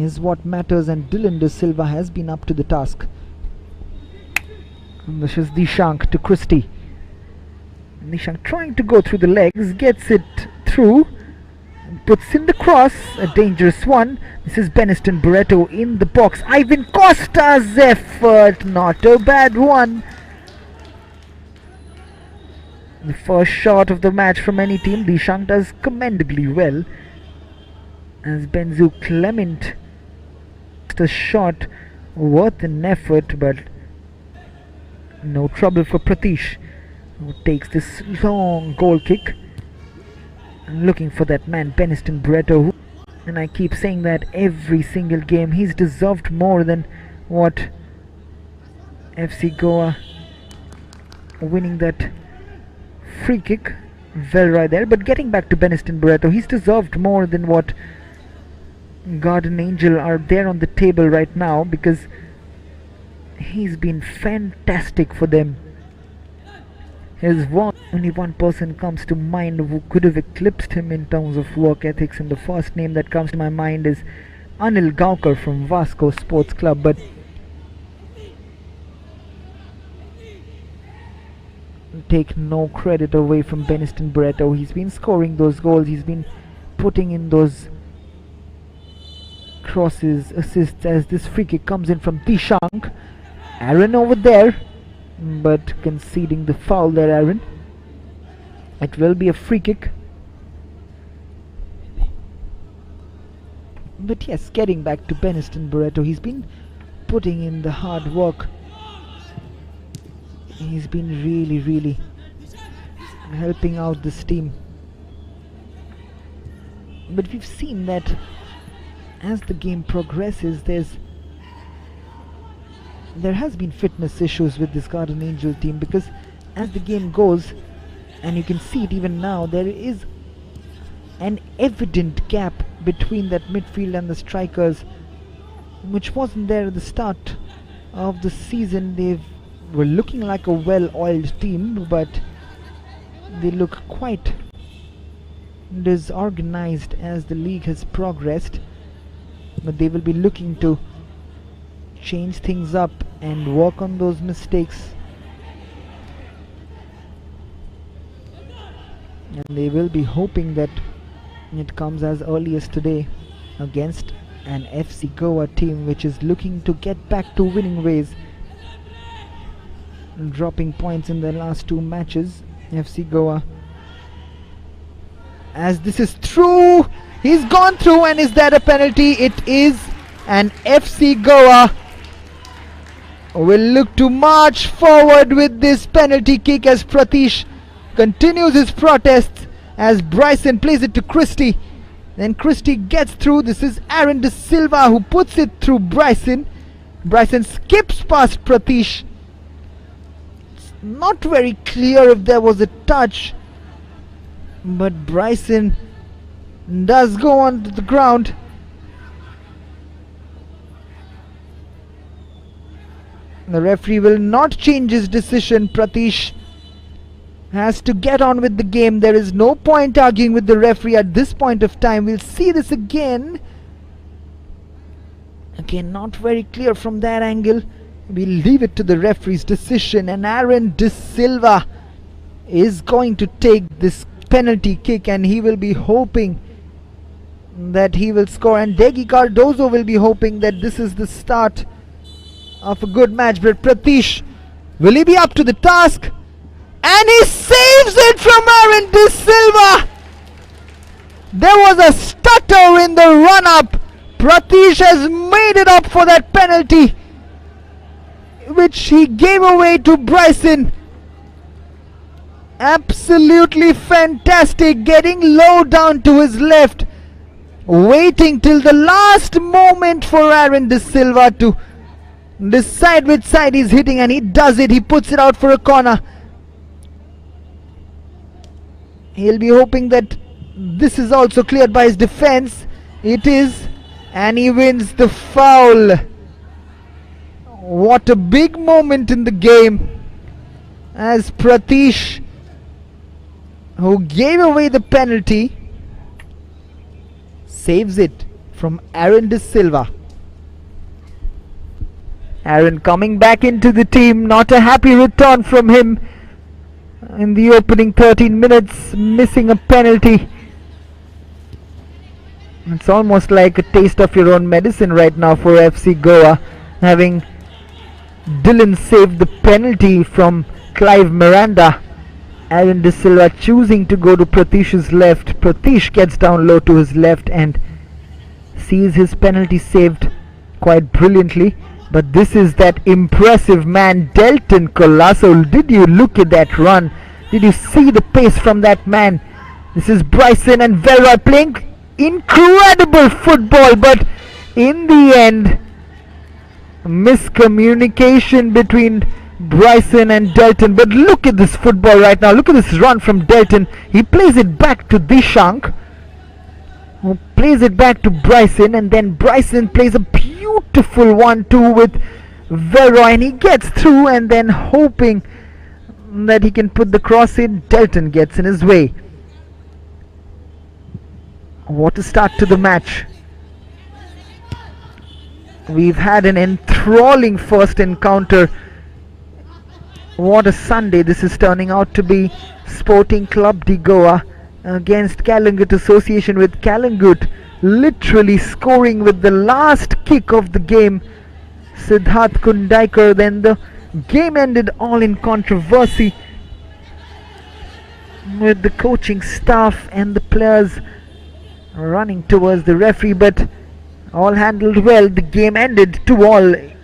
is what matters, and Dylan De Silva has been up to the task. And this is Dishank to Christie. Dishank trying to go through the legs, gets it through, puts in the cross, a dangerous one. This is Beniston Barreto in the box. Ivan Costa's effort, not a bad one. The first shot of the match from any team. Dishank does commendably well, as Benzu Clement, a shot worth an effort, but no trouble for Pratish, who takes this long goal kick. I'm looking for that man Beniston Barreto, and I keep saying that every single game. He's deserved more than what FC Goa winning that free kick. Well right there, but getting back to Beniston Barreto, he's deserved more than what Garden Angel are there on the table right now, because he's been fantastic for them. Only one person comes to mind who could have eclipsed him in terms of work ethics, and the first name that comes to my mind is Anil Gaukar from Vasco Sports Club. But take no credit away from Beniston Barreto. He's been scoring those goals, he's been putting in those crosses, assists, as this free kick comes in from Dishank. Aaron over there, but conceding the foul there, Aaron. It will be a free kick. But yes, getting back to Beniston Barreto, he's been putting in the hard work. He's been really helping out this team. But we've seen that as the game progresses, there has been fitness issues with this Garden Angel team, because as the game goes, and you can see it even now, there is an evident gap between that midfield and the strikers, which wasn't there at the start of the season. They were looking like a well-oiled team, but they look quite disorganized as the league has progressed. But they will be looking to change things up and work on those mistakes, and they will be hoping that it comes as early as today against an FC Goa team which is looking to get back to winning ways, dropping points in their last two matches. FC Goa, as this is through, he's gone through, and is that a penalty? It is, and FC Goa will look to march forward with this penalty kick as Pratish continues his protests, as Bryson plays it to Christie. Then Christie gets through. This is Aaron De Silva who puts it through Bryson. Bryson skips past Pratish. It's not very clear if there was a touch, but Bryson does go onto the ground. The referee will not change his decision. Pratish has to get on with the game. There is no point arguing with the referee at this point of time. We'll see this again. Again, not very clear from that angle. We'll leave it to the referee's decision, and Aaron De Silva is going to take this penalty kick, and he will be hoping that he will score, and Degi Cardozo will be hoping that this is the start of a good match. But Pratish, will he be up to the task? And he saves it from Aaron De Silva. There was a stutter in the run-up. Pratish has made it up for that penalty which he gave away to Bryson. Absolutely fantastic, getting low down to his left, waiting till the last moment for Aaron De Silva to decide which side he's hitting, and he does it. He puts it out for a corner. He'll be hoping that this is also cleared by his defense. It is, and he wins the foul. What a big moment in the game, as Pratish, who gave away the penalty, saves it from Aaron De Silva. Aaron coming back into the team, not a happy return from him in the opening 13 minutes, missing a penalty. It's almost like a taste of your own medicine right now for FC Goa, having Dylan saved the penalty from Clive Miranda. Aaron De Silva choosing to go to Pratish's left. Pratish gets down low to his left and sees his penalty saved quite brilliantly. But this is that impressive man, Delton Colasso. Did you look at that run? Did you see the pace from that man? This is Bryson and Velroy playing incredible football, but in the end, miscommunication between Bryson and Delton. But look at this football right now. Look at this run from Delton. He plays it back to Dishank, who plays it back to Bryson, and then Bryson plays a beautiful 1-2 with Velroy, and he gets through, and then hoping that he can put the cross in, Delton gets in his way. What a start to the match. We've had an enthralling first encounter. What a Sunday this is turning out to be. Sporting Club de Goa against Kalangut Association, with Kalangut literally scoring with the last kick of the game, Siddharth Kundaikar. Then the game ended all in controversy, with the coaching staff and the players running towards the referee, but all handled well. The game ended 2-2,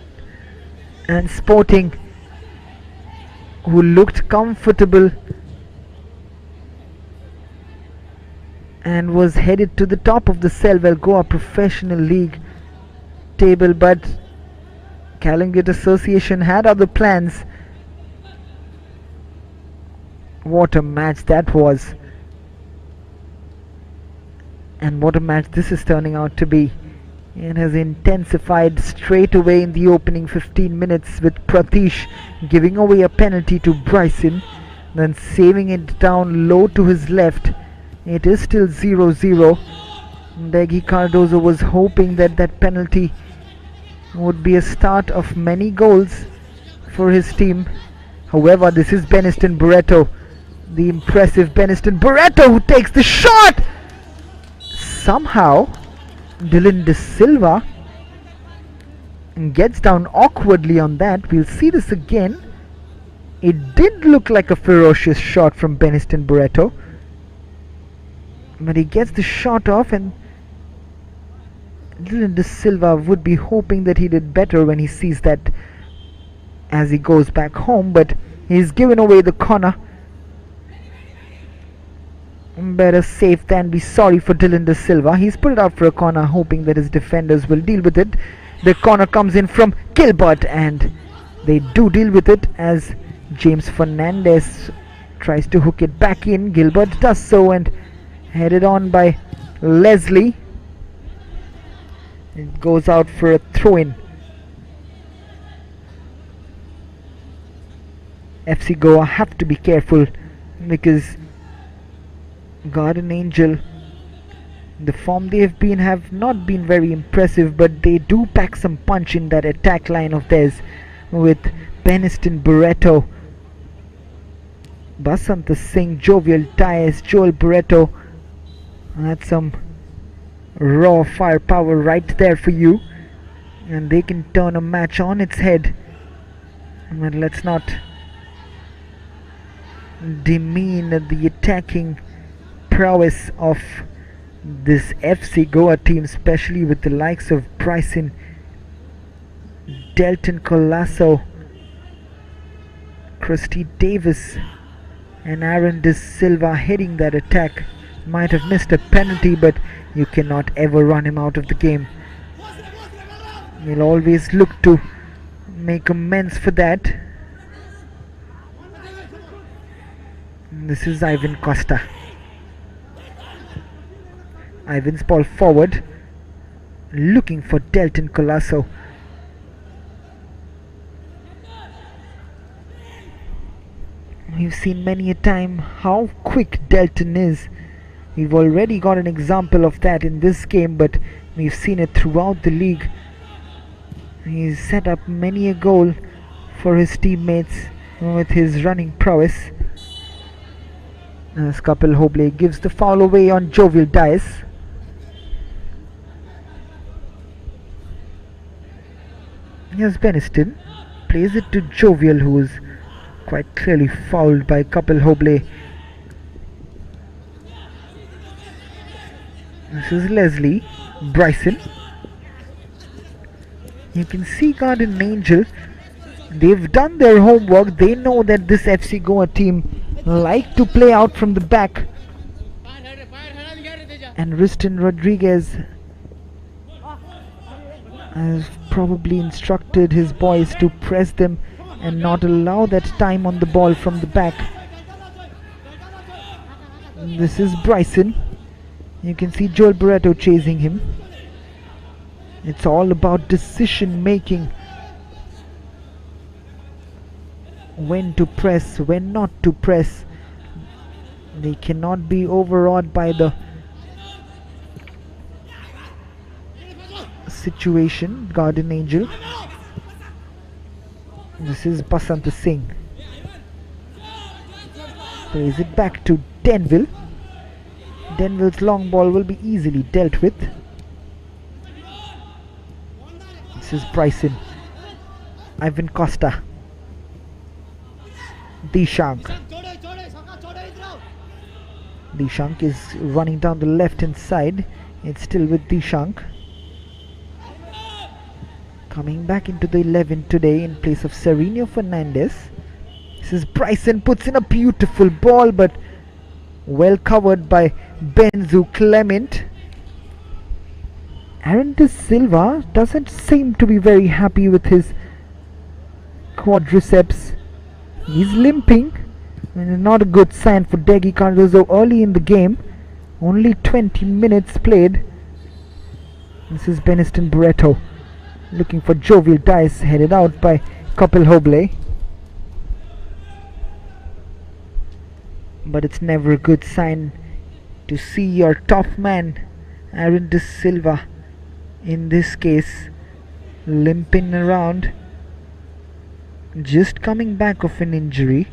and Sporting, who looked comfortable and was headed to the top of the Selwell Goa Professional League table, but Kalangut Association had other plans. What a match that was, and what a match this is turning out to be. It has intensified straight away in the opening 15 minutes, with Pratish giving away a penalty to Bryson, then saving it down low to his left. It is still 0-0. Degi Cardozo was hoping that that penalty would be a start of many goals for his team. However, this is Beniston Barreto, the impressive Beniston Barreto, who takes the shot. Somehow Dylan De Silva gets down awkwardly on that. We'll see this again. It did look like a ferocious shot from Beniston Barreto, but he gets the shot off, and Dylan De Silva would be hoping that he did better when he sees that as he goes back home, but he's given away the corner. Better safe than be sorry for Dylan De Silva. He's put it out for a corner, hoping that his defenders will deal with it. The corner comes in from Gilbert, and they do deal with it as James Fernandez tries to hook it back in. Gilbert does so, and headed on by Leslie. It goes out for a throw-in. FC Goa have to be careful, because Garden Angel, the form they have not been very impressive, but they do pack some punch in that attack line of theirs, with Beniston Barreto, Basant Singh, Jovial Tyres, Joel Barreto. That's some raw firepower right there for you, and they can turn a match on its head. But let's not demean the attacking prowess of this FC Goa team, especially with the likes of Bryson, Delton Colasso, Christy Davis, and Aaron De Silva heading that attack. Might have missed a penalty, but you cannot ever run him out of the game. We'll always look to make amends for that. This is Ivan Costa. Ivan's ball forward, looking for Delton Colasso. We've seen many a time how quick Delton is. We've already got an example of that in this game, but We've seen it throughout the league. He's set up many a goal for his teammates with his running prowess. As Kapil Hoble gives the foul away on Jovial Dice. Here's Beniston. Plays it to Jovial, who is quite clearly fouled by Kapil Hoble. This is Leslie. Bryson. You can see Garden Angel. They've done their homework. They know that this FC Goa team like to play out from the back. And Riston Rodriguez has probably instructed his boys to press them and not allow that time on the ball from the back. This is Bryson. You can see Joel Barreto chasing him. It's all about decision making. When to press, when not to press. They cannot be overawed by the situation. Garden Angel. This is Basant Singh. Plays it back to Denville. Denville's long ball will be easily dealt with. This is Bryson. Ivan Costa. Dishank. Dishank is running down the left hand side. It's still with Dishank. Coming back into the 11 today in place of Sereno Fernandez. This is Bryson, puts in a beautiful ball, but well covered by Benzu Clement. Aaron De Silva doesn't seem to be very happy with his quadriceps. He's limping. Not a good sign for Degi Cardozo early in the game. Only 20 minutes played. This is Beniston Barreto looking for Jovial Dice, headed out by Kapil Hoble. But it's never a good sign to see your top man Aaron De Silva, in this case, limping around, just coming back of an injury.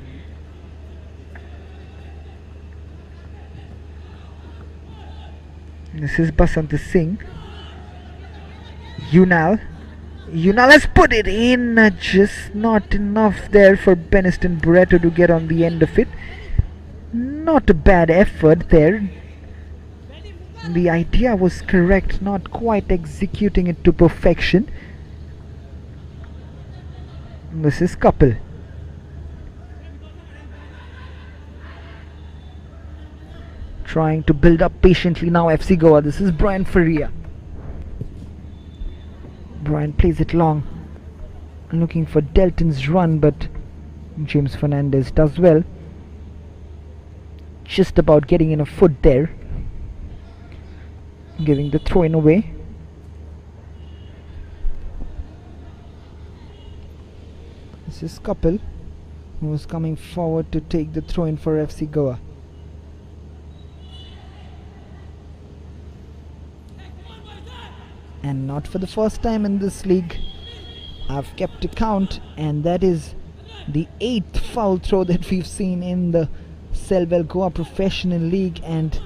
This is Basant Singh. Unal has put it in, just not enough there for Beniston Barreto to get on the end of it. Not a bad effort there. The idea was correct, not quite executing it to perfection. This is Kapil. Trying to build up patiently now FC Goa. This is Brian Faria. Brian plays it long, looking for Delton's run, but James Fernandez does well. Just about getting in a foot there, giving the throw in away. This is Kapil, who is coming forward to take the throw in for FC Goa. And not for the first time in this league, I've kept a count, and that is the 8th foul throw that we've seen in the Selwell Goa Professional League, and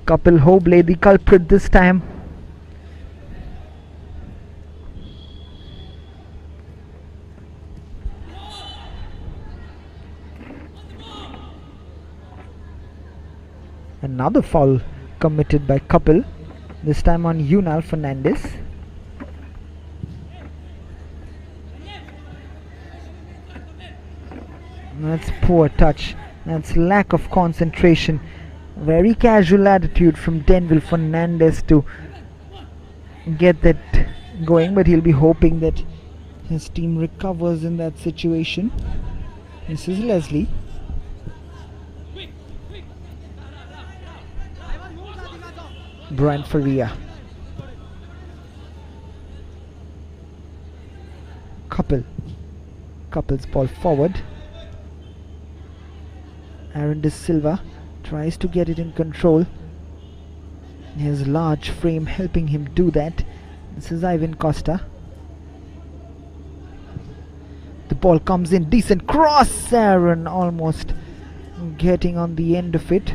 Kapil Hoble the culprit this time. Another foul committed by Kapil, this time on Unal Fernandez. That's poor touch. That's lack of concentration. Very casual attitude from Denville Fernandez to get that going, but he'll be hoping that his team recovers in that situation. This is Leslie. Brian Faria. Kapil's ball forward. Aaron De Silva tries to get it in control. His large frame helping him do that. This is Ivan Costa. The ball comes in, decent cross. Aaron almost getting on the end of it.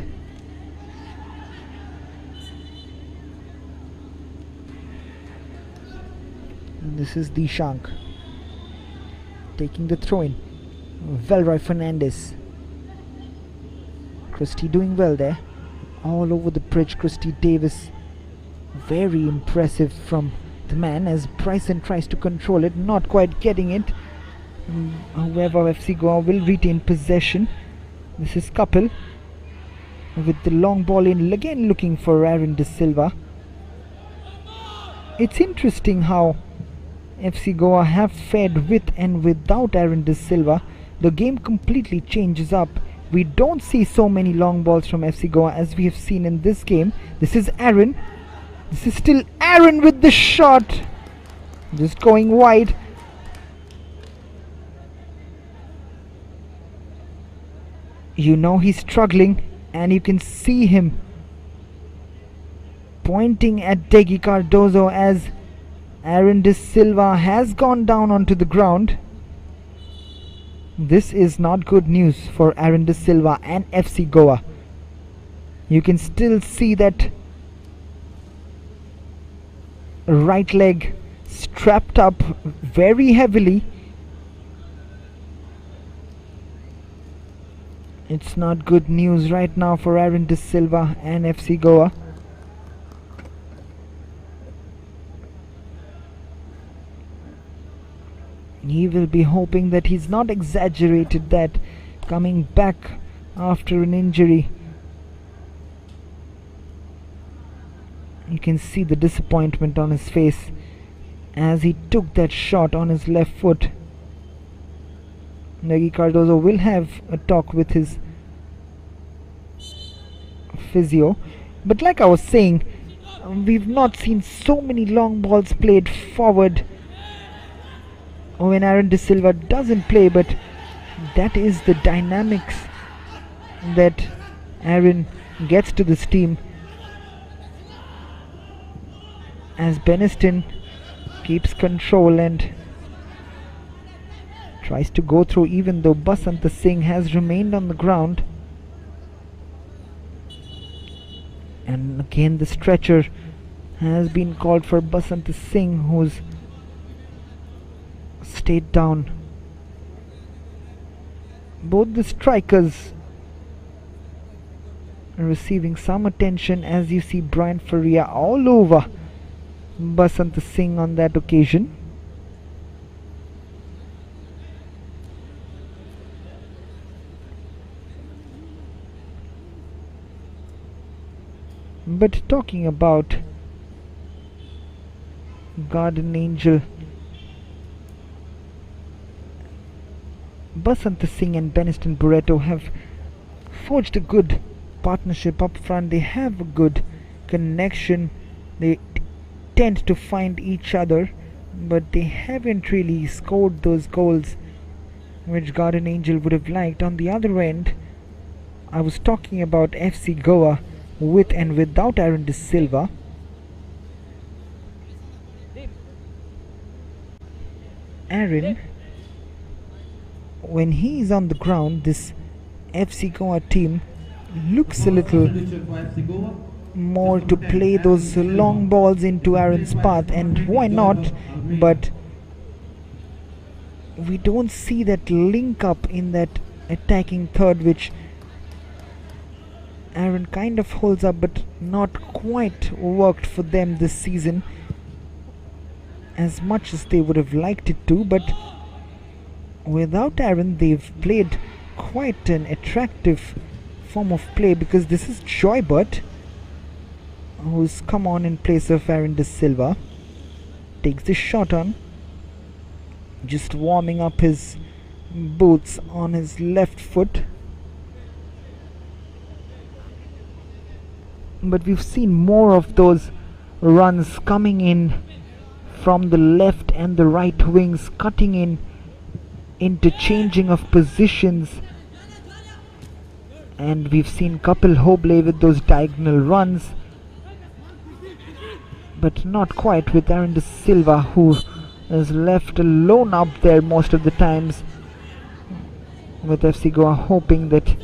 And this is Dishank taking the throw in. Velroy Fernandez. Christie doing well there. All over the bridge, Christie Davis. Very impressive from the man as Bryson tries to control it, not quite getting it. However, FC Goa will retain possession. This is Kapil with the long ball in, again looking for Aaron De Silva. It's interesting how FC Goa have fared with and without Aaron De Silva. The game completely changes up. We don't see so many long balls from FC Goa as we have seen in this game. This is Aaron. This is still Aaron with the shot. Just going wide. You know he's struggling, and you can see him pointing at Degi Cardozo as Aaron De Silva has gone down onto the ground. This is not good news for Aaron De Silva and FC Goa. You can still see that right leg strapped up very heavily. It's not good news right now for Aaron De Silva and FC Goa. He will be hoping that he's not exaggerated that coming back after an injury. You can see the disappointment on his face as he took that shot on his left foot. Degi Cardozo will have a talk with his physio. But like I was saying, we've not seen so many long balls played forward when Aaron De Silva doesn't play, but that is the dynamics that Aaron gets to this team. As Beniston keeps control and tries to go through, even though Basanta Singh has remained on the ground. And again the stretcher has been called for Basanta Singh, who's stayed down. Both the strikers are receiving some attention as you see Brian Faria all over Basanta Singh on that occasion. But talking about Garden Angel, Basanta Singh and Beniston Barreto have forged a good partnership up front. They have a good connection. They tend to find each other, but they haven't really scored those goals which Garden Angel would have liked. On the other end, I was talking about FC Goa with and without Aaron De Silva. Aaron, when he is on the ground, this FC Goa team looks a little more to play those long balls into Aaron's path, and why not, but we don't see that link up in that attacking third which Aaron kind of holds up, but not quite worked for them this season as much as they would have liked it to. But without Aaron, they've played quite an attractive form of play, because this is Joybert who's come on in place of Aaron De Silva. Takes the shot on, just warming up his boots on his left foot. But we've seen more of those runs coming in from the left and the right wings, cutting in, interchanging of positions, and we've seen Kapil Hoble with those diagonal runs. but not quite with Aaron De Silva, who is left alone up there most of the times, with FC Goa hoping that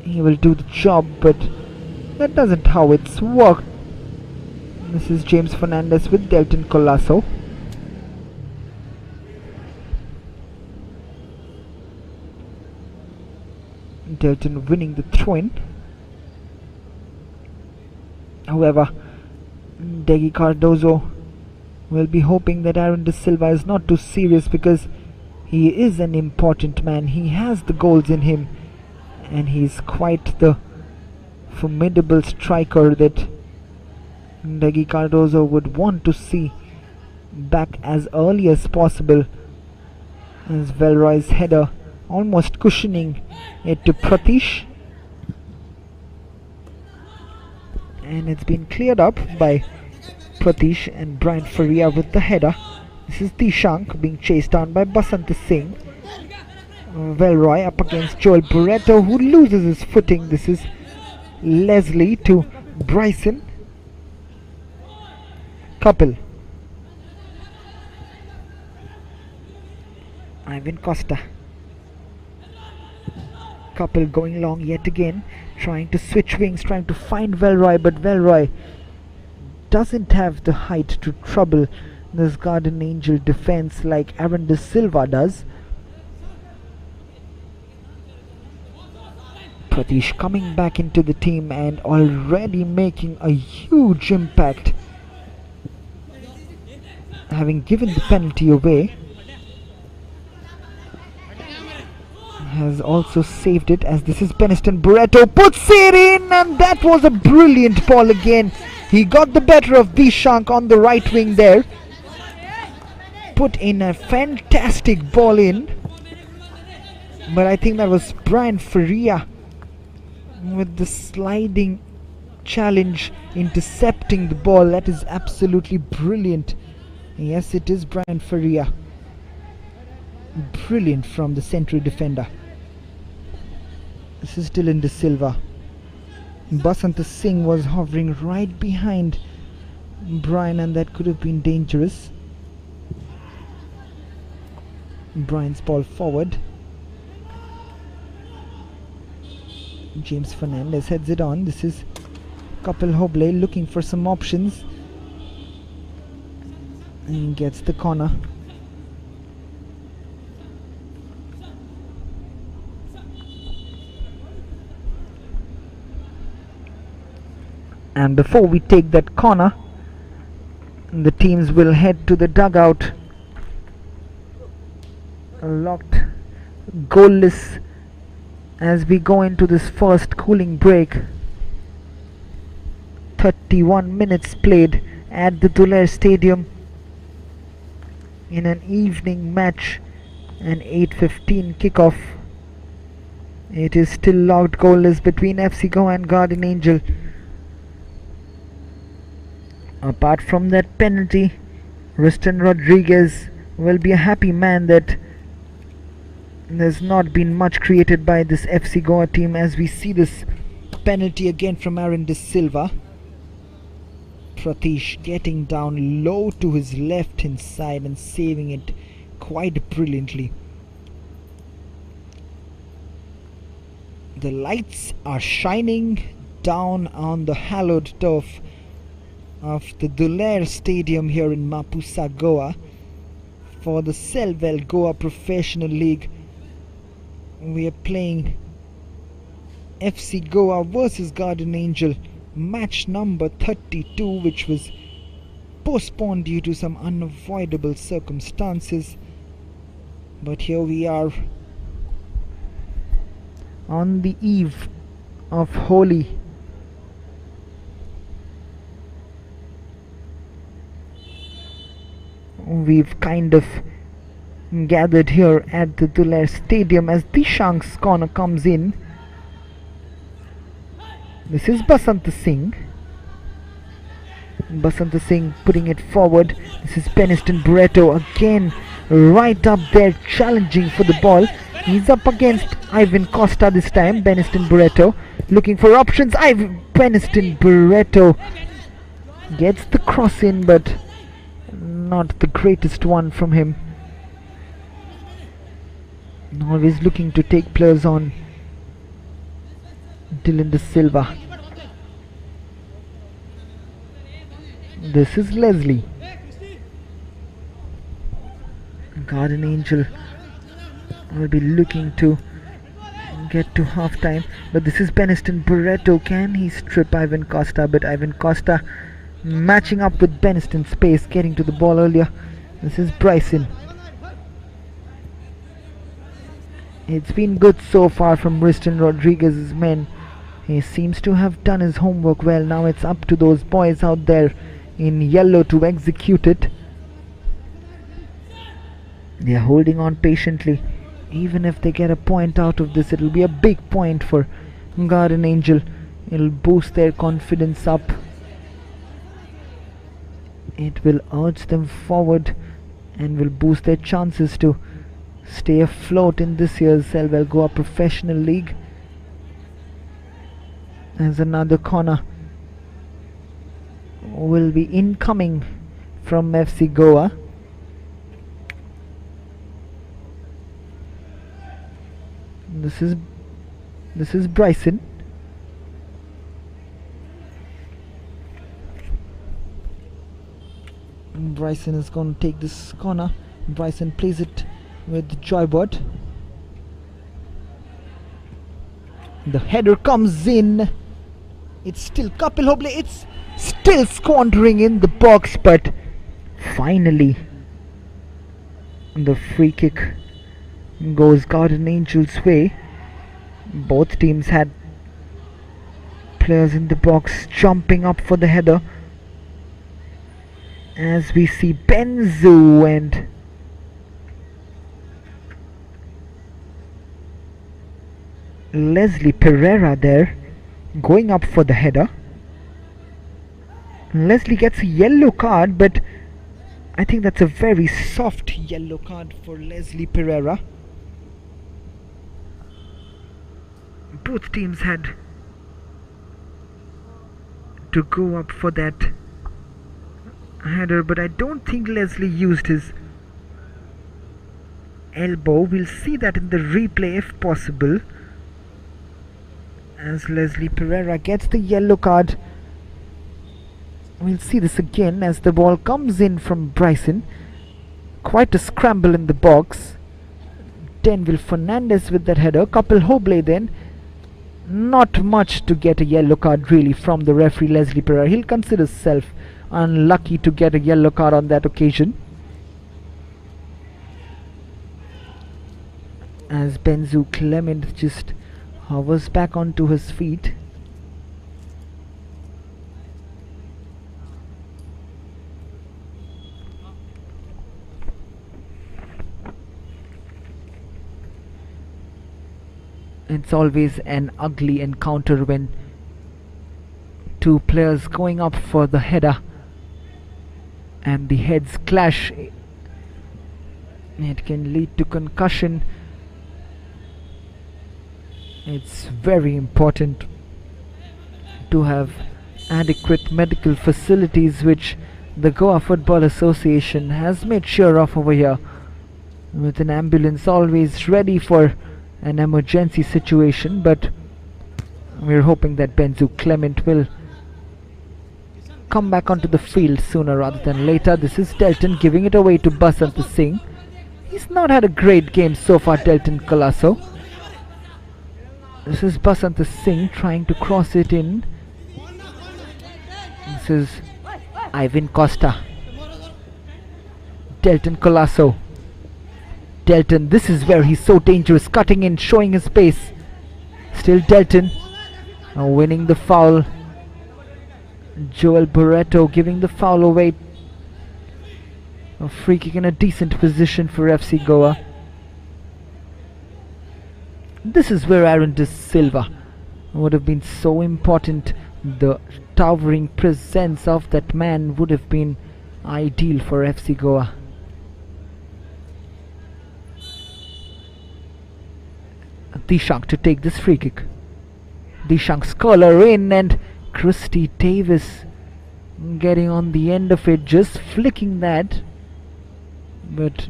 he will do the job, but that doesn't how it's worked. This is James Fernandez with Delton Colasso. Delton winning the throw-in. However, Degi Cardozo will be hoping that Aaron De Silva is not too serious, because he is an important man. He has the goals in him, and he's quite the formidable striker that Degi Cardozo would want to see back as early as possible. As Velroy's header almost cushioning it to Pratish, and it's been cleared up by Pratish and Brian Faria with the header. This is Dishank being chased down by Basant Singh. Velroy up against Joel Barreto, who loses his footing. This is Leslie to Bryson. Kapil. Ivan Costa. Kapil going long yet again, trying to switch wings, trying to find Velroy, but Velroy doesn't have the height to trouble this Guardian Angel defense like Aaron De Silva does. Pratish coming back into the team and already making a huge impact, having given the penalty away. Has also saved it, as this is Beniston Barreto, puts it in, and that was a brilliant ball again. He got the better of Dishank on the right wing there, put in a fantastic ball in, but I think that was Brian Faria with the sliding challenge intercepting the ball. That is absolutely brilliant. Yes, it is Brian Faria. Brilliant from the central defender. This is Dylan De Silva. Basant Singh was hovering right behind Brian, and that could have been dangerous. Brian's ball forward. James Fernandez heads it on. This is Kapil Hoble looking for some options, and gets the corner. And before we take that corner, the teams will head to the dugout, locked, goalless, as we go into this first cooling break. 31 minutes played at the Duler Stadium in an evening match, an 8:15 kickoff. It is still locked goalless between FC Goa and Guardian Angel. Apart from that penalty, Riston Rodriguez will be a happy man that there's not been much created by this FC Goa team, as we see this penalty again from Aaron De Silva. Pratish getting down low to his left hand side and saving it quite brilliantly. The lights are shining down on the hallowed turf of the Duler Stadium here in Mapusa, Goa, for the Selvel Goa Professional League. We are playing FC Goa versus Guardian Angel, match number 32, which was postponed due to some unavoidable circumstances. But here we are on the eve of Holi. We've kind of gathered here at the Duler Stadium as Dishank's corner comes in. This is Basant Singh. Basant Singh putting it forward. This is Beniston Barreto again, right up there challenging for the ball. He's up against Ivan Costa this time. Beniston Barreto looking for options. Beniston Barreto Gets the cross in, but not the greatest one from him. Always looking to take players on. Dylan De Silva. This is Leslie. Garden Angel will be looking to get to half time, but this is Beniston Barreto. Can he strip Ivan Costa? But Ivan Costa matching up with Beniston's pace, getting to the ball earlier. This is Bryson. It's been good so far from Riston Rodriguez's men. He seems to have done his homework well. Now it's up to those boys out there in yellow to execute it. They are holding on patiently. Even if they get a point out of this, it'll be a big point for Garden Angel. It'll boost their confidence up. It will urge them forward and will boost their chances to stay afloat in this year's GOA Professional League. As another corner will be incoming from FC Goa. This is Bryson. Bryson is going to take this corner. Bryson plays it with Joybot. The header comes in. It's still Kapil Hoble. It's still squandering in the box, but finally the free kick goes Garden Angel's way. Both teams had players in the box jumping up for the header, as we see Benzu and Leslie Pereira there going up for the header. Leslie gets a yellow card, but I think that's a very soft yellow card for Leslie Pereira. Both teams had to go up for that header, but I don't think Leslie used his elbow. We'll see that in the replay if possible, as Leslie Pereira gets the yellow card. We'll see this again as the ball comes in from Bryson. Quite a scramble in the box. Denville Fernandez with that header. Kapil Hoble then. Not much to get a yellow card really from the referee Leslie Pereira. He'll consider himself unlucky to get a yellow card on that occasion. As Benzu Clement just hovers back onto his feet. It's always an ugly encounter when two players going up for the header and the heads clash. It can lead to concussion. It's very important to have adequate medical facilities, which the Goa Football Association has made sure of over here, with an ambulance always ready for an emergency situation. But we're hoping that Benzu Clement will come back onto the field sooner rather than later. This is Delton giving it away to Basant Singh. He's not had a great game so far, Delton Colasso. This is Basant Singh trying to cross it in. This is Ivan Costa. Delton Colasso. Delton, this is where he's so dangerous, cutting in, showing his pace. Still Delton winning the foul. Joel Barreto giving the foul away. A free kick in a decent position for FC Goa. This is where Aaron De Silva would have been so important. The towering presence of that man would have been ideal for FC Goa. Dishank to take this free kick. Dishank's curler in, and Christy Davis getting on the end of it, just flicking that, but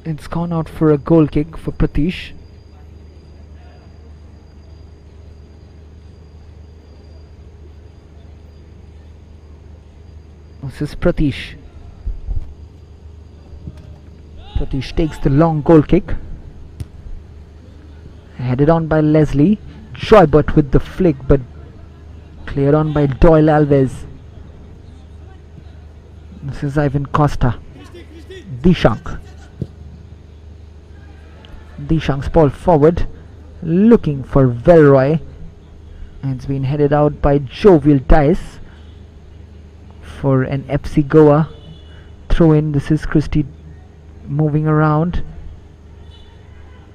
it's gone out for a goal kick for Pratish. This is Pratish. Pratish takes the long goal kick. Headed on by Leslie. Joybert with the flick, but cleared on by Doyle Alves. This is Ivan Costa. Dishank. Dishank's ball forward, looking for Velroy. And it's been headed out by Jovial Dice for an FC Goa throw in. This is Christie moving around.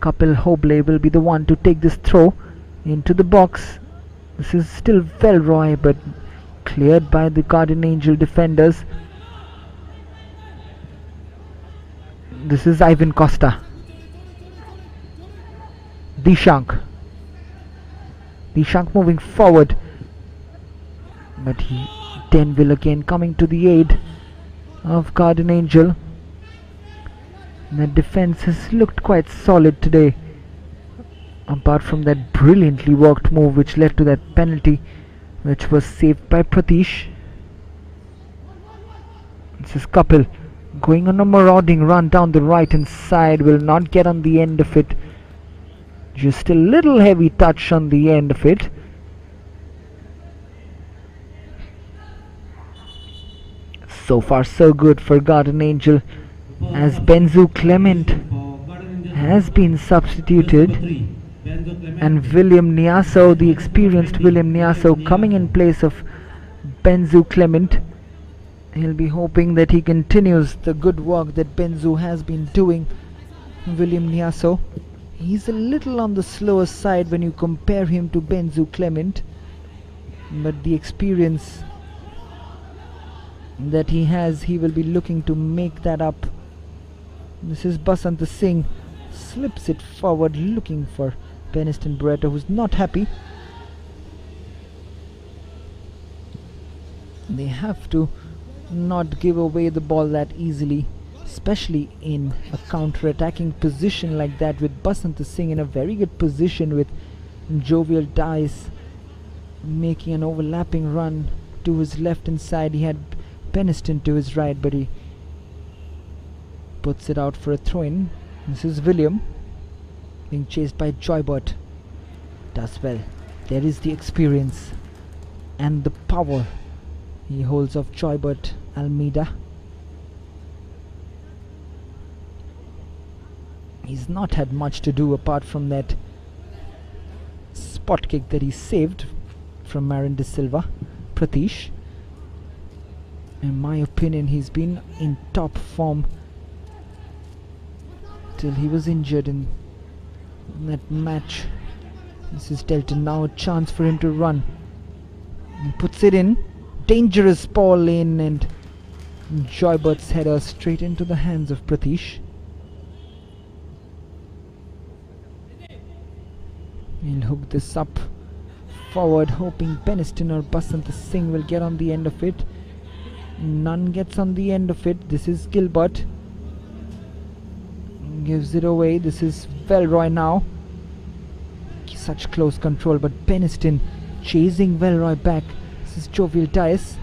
Kapil Hoble will be the one to take this throw into the box. This is still Velroy, but cleared by the Guardian Angel defenders. This is Ivan Costa. Dishank moving forward, but Denville again coming to the aid of Guardian Angel. The defense has looked quite solid today, apart from that brilliantly worked move which led to that penalty, which was saved by Pratish. This is Kapil going on a marauding run down the right hand side, will not get on the end of it. Just a little heavy touch on the end of it. So far so good for Guardian Angel, as Benzu Clement has been substituted, and William Niaso, the experienced William Niaso, coming in place of Benzu Clement. He'll be hoping that he continues the good work that Benzu has been doing. William Niaso, he's a little on the slower side when you compare him to Benzu Clement, but the experience that he has, he will be looking to make that up. This is Basant Singh, slips it forward looking for Peniston Barreto, who's not happy. They have to not give away the ball that easily, especially in a counter-attacking position like that, with Basant Singh in a very good position, with Jovial Dice making an overlapping run to his left hand side. He had Peniston to his right, but he puts it out for a throw-in. This is William being chased by Joybert. Does well. There is the experience and the power he holds of Joybert Almeida. He's not had much to do apart from that spot kick that he saved from Marin De Silva. Pratish, in my opinion, he's been in top form till he was injured in that match. This is Delton, now a chance for him to run. He puts it in. Dangerous ball in, and Joybert's header straight into the hands of Pratish. He'll hook this up forward, hoping Peniston or Basant Singh will get on the end of it. None gets on the end of it. This is Gilbert, gives it away. This is Velroy now. Such close control, but Peniston chasing Velroy back. This is Jovial Dice,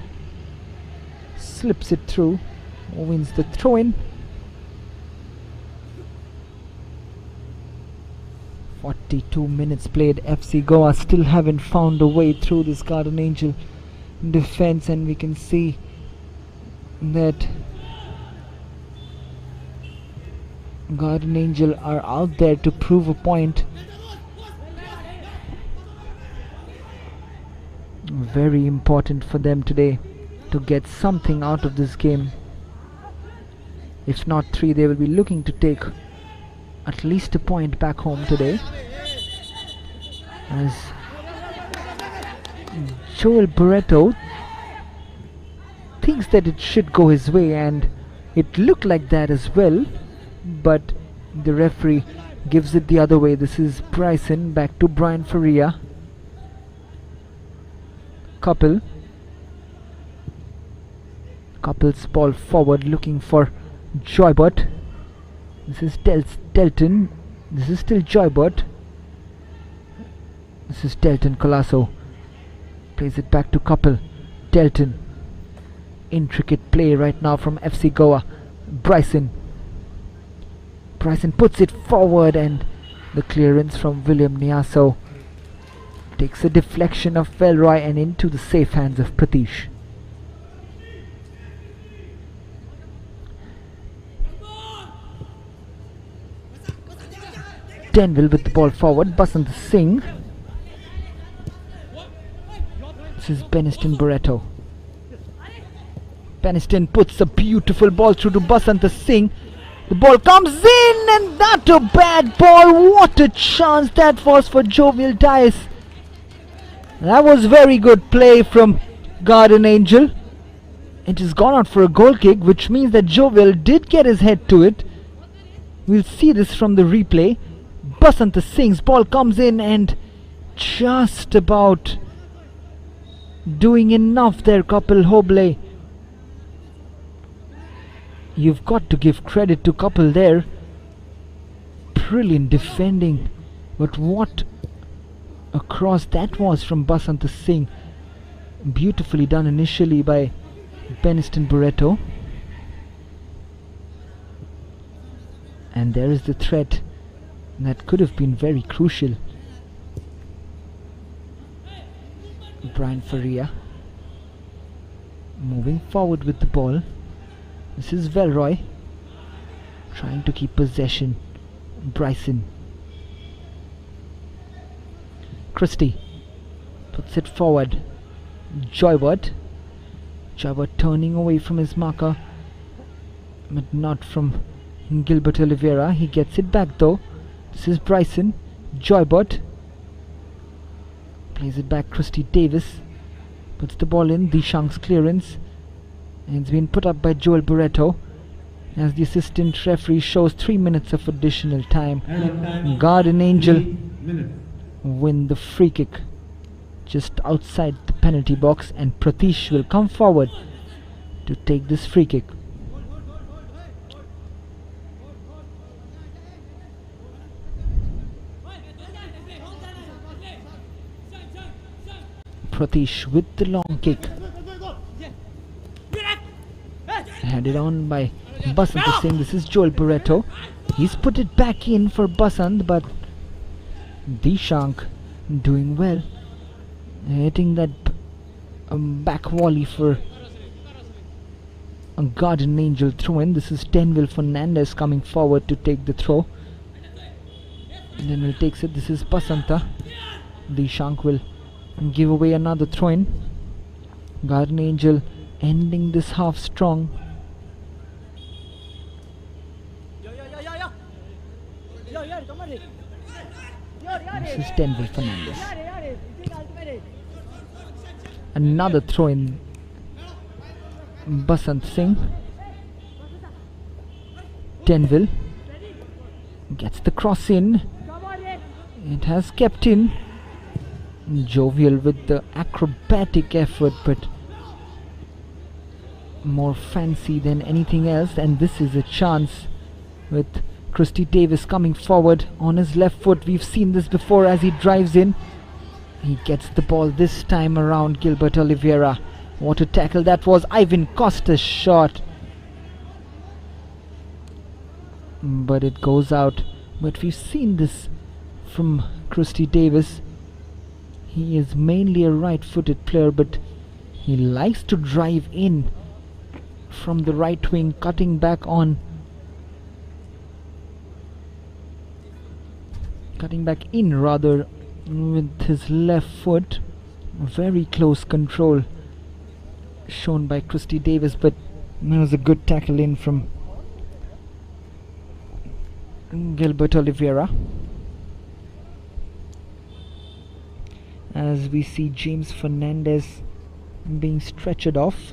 slips it through, wins the throw-in. 42 minutes played. FC Goa still haven't found a way through this Guardian Angel defense, and we can see that Guardian Angel are out there to prove a point. Very important for them today to get something out of this game. If not 3, they will be looking to take at least a point back home today, as Joel Barreto thinks that it should go his way, and it looked like that as well, but the referee gives it the other way. This is Bryson back to Brian Faria. Kapil Couples ball forward looking for Joybert. This is Delton. This is still Joybert. This is Delton Colasso. Plays it back to Couple. Delton. Intricate play right now from FC Goa. Bryson puts it forward, and the clearance from William Niaso takes a deflection of Velroy and into the safe hands of Pratish. Denville with the ball forward. Basant Singh. This is Beniston Barreto. Beniston puts a beautiful ball through to Basant Singh. The ball comes in, and not a bad ball. What a chance that was for Jovial Dias. That was very good play from Garden Angel. It has gone out for a goal kick, which means that Jovial did get his head to it. We'll see this from the replay. Basant Singh's ball comes in and just about doing enough there, Kapil Hoble. You've got to give credit to Kapil there. Brilliant defending. But what a cross that was from Basant Singh. Beautifully done initially by Beniston Barreto. And there is the threat that could have been very crucial. Brian Faria moving forward with the ball. This is Velroy trying to keep possession. Bryson. Christie puts it forward. Joybert turning away from his marker, but not from Gilbert Oliveira. He gets it back though. This is Bryson. Joybert plays it back. Christie Davis puts the ball in. Dishank's clearance, and it's been put up by Joel Barreto as the assistant referee shows 3 minutes of additional time. Garden Angel win the free kick just outside the penalty box, and Pratish will come forward to take this free kick. Pratish with the long kick, headed on by Basant Singh. This is Joel Barreto. He's put it back in for Basant, but Dishank doing well, hitting that back volley for a Garden Angel throw in. This is Denville Fernandez coming forward to take the throw. Denville takes it. This is Basanta. Dishank will give away another throw in. Garden Angel ending this half strong. This is Denville Fernandez. Another throw in. Basant Singh. Denville gets the cross in. It has kept in. Jovial with the acrobatic effort, but more fancy than anything else. And this is a chance with Christie Davis coming forward on his left foot. We've seen this before as he drives in. He gets the ball this time around. Gilbert Oliveira. What a tackle that was. Ivan Costa's shot, but it goes out. But we've seen this from Christie Davis. He is mainly a right-footed player, but he likes to drive in from the right wing, cutting back in rather, with his left foot. Very close control shown by Christie Davis, but there was a good tackle in from Gilbert Oliveira. As we see James Fernandez being stretchered off.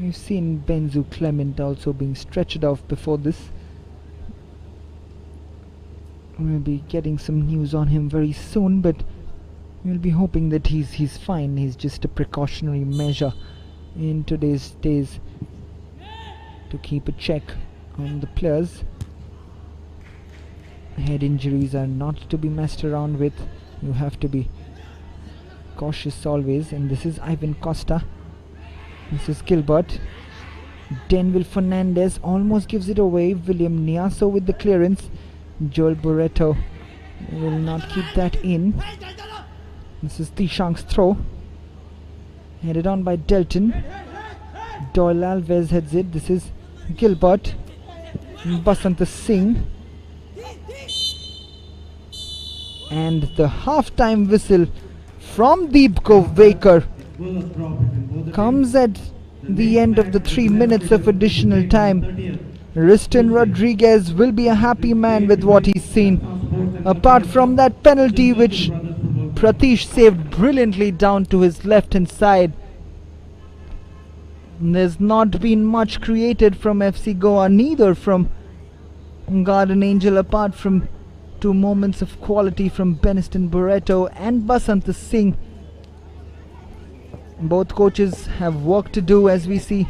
We've seen Benzu Clement also being stretched off before this. We'll be getting some news on him very soon, but we'll be hoping that he's fine. He's just a precautionary measure in today's days to keep a check on the players. Head injuries are not to be messed around with. You have to be cautious always. And this is Ivan Costa. This is Gilbert. Denville Fernandez almost gives it away. William Niaso with the clearance. Joel Barreto will not keep that in. This is Tishang's throw. Headed on by Delton. Doyle Alves heads it. This is Gilbert. Basanta Singh. And the half-time whistle from Deepko Vaker comes at the end of the 3 minutes of additional time. Riston Rodriguez will be a happy man with what he's seen. Apart from that penalty which Pratish saved brilliantly down to his left hand side, there's not been much created from FC Goa, neither from Garden Angel, apart from 2 moments of quality from Beniston Barreto and Basanta Singh. Both coaches have work to do as we see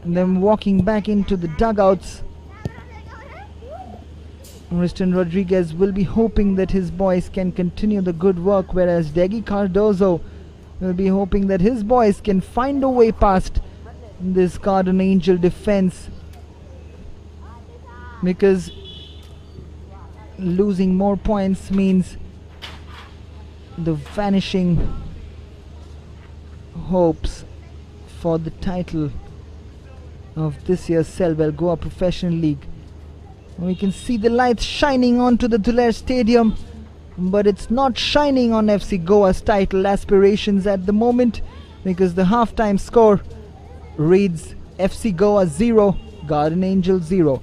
them walking back into the dugouts. Riston Rodriguez will be hoping that his boys can continue the good work, whereas Degi Cardozo will be hoping that his boys can find a way past this Garden Angel defense, because losing more points means the vanishing hopes for the title of this year's Selwell Goa Professional League. We can see the lights shining onto the Dhulair Stadium, but it's not shining on FC Goa's title aspirations at the moment, because the halftime score reads FC Goa 0, Garden Angel 0.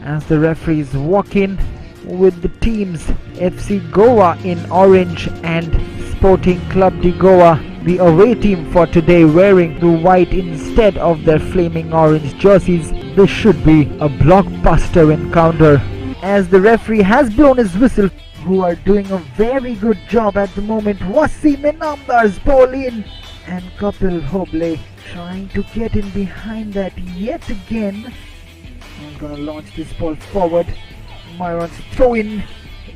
As the referees walk in with the teams FC Goa in orange and Sporting Club de Goa, the away team for today, wearing the white instead of their flaming orange jerseys. This should be a blockbuster encounter. As the referee has blown his whistle, who are doing a very good job at the moment. Wasim Inamdar's ball in, and Kapil Hoble trying to get in behind that yet again. I'm gonna launch this ball forward. Myron's throw in,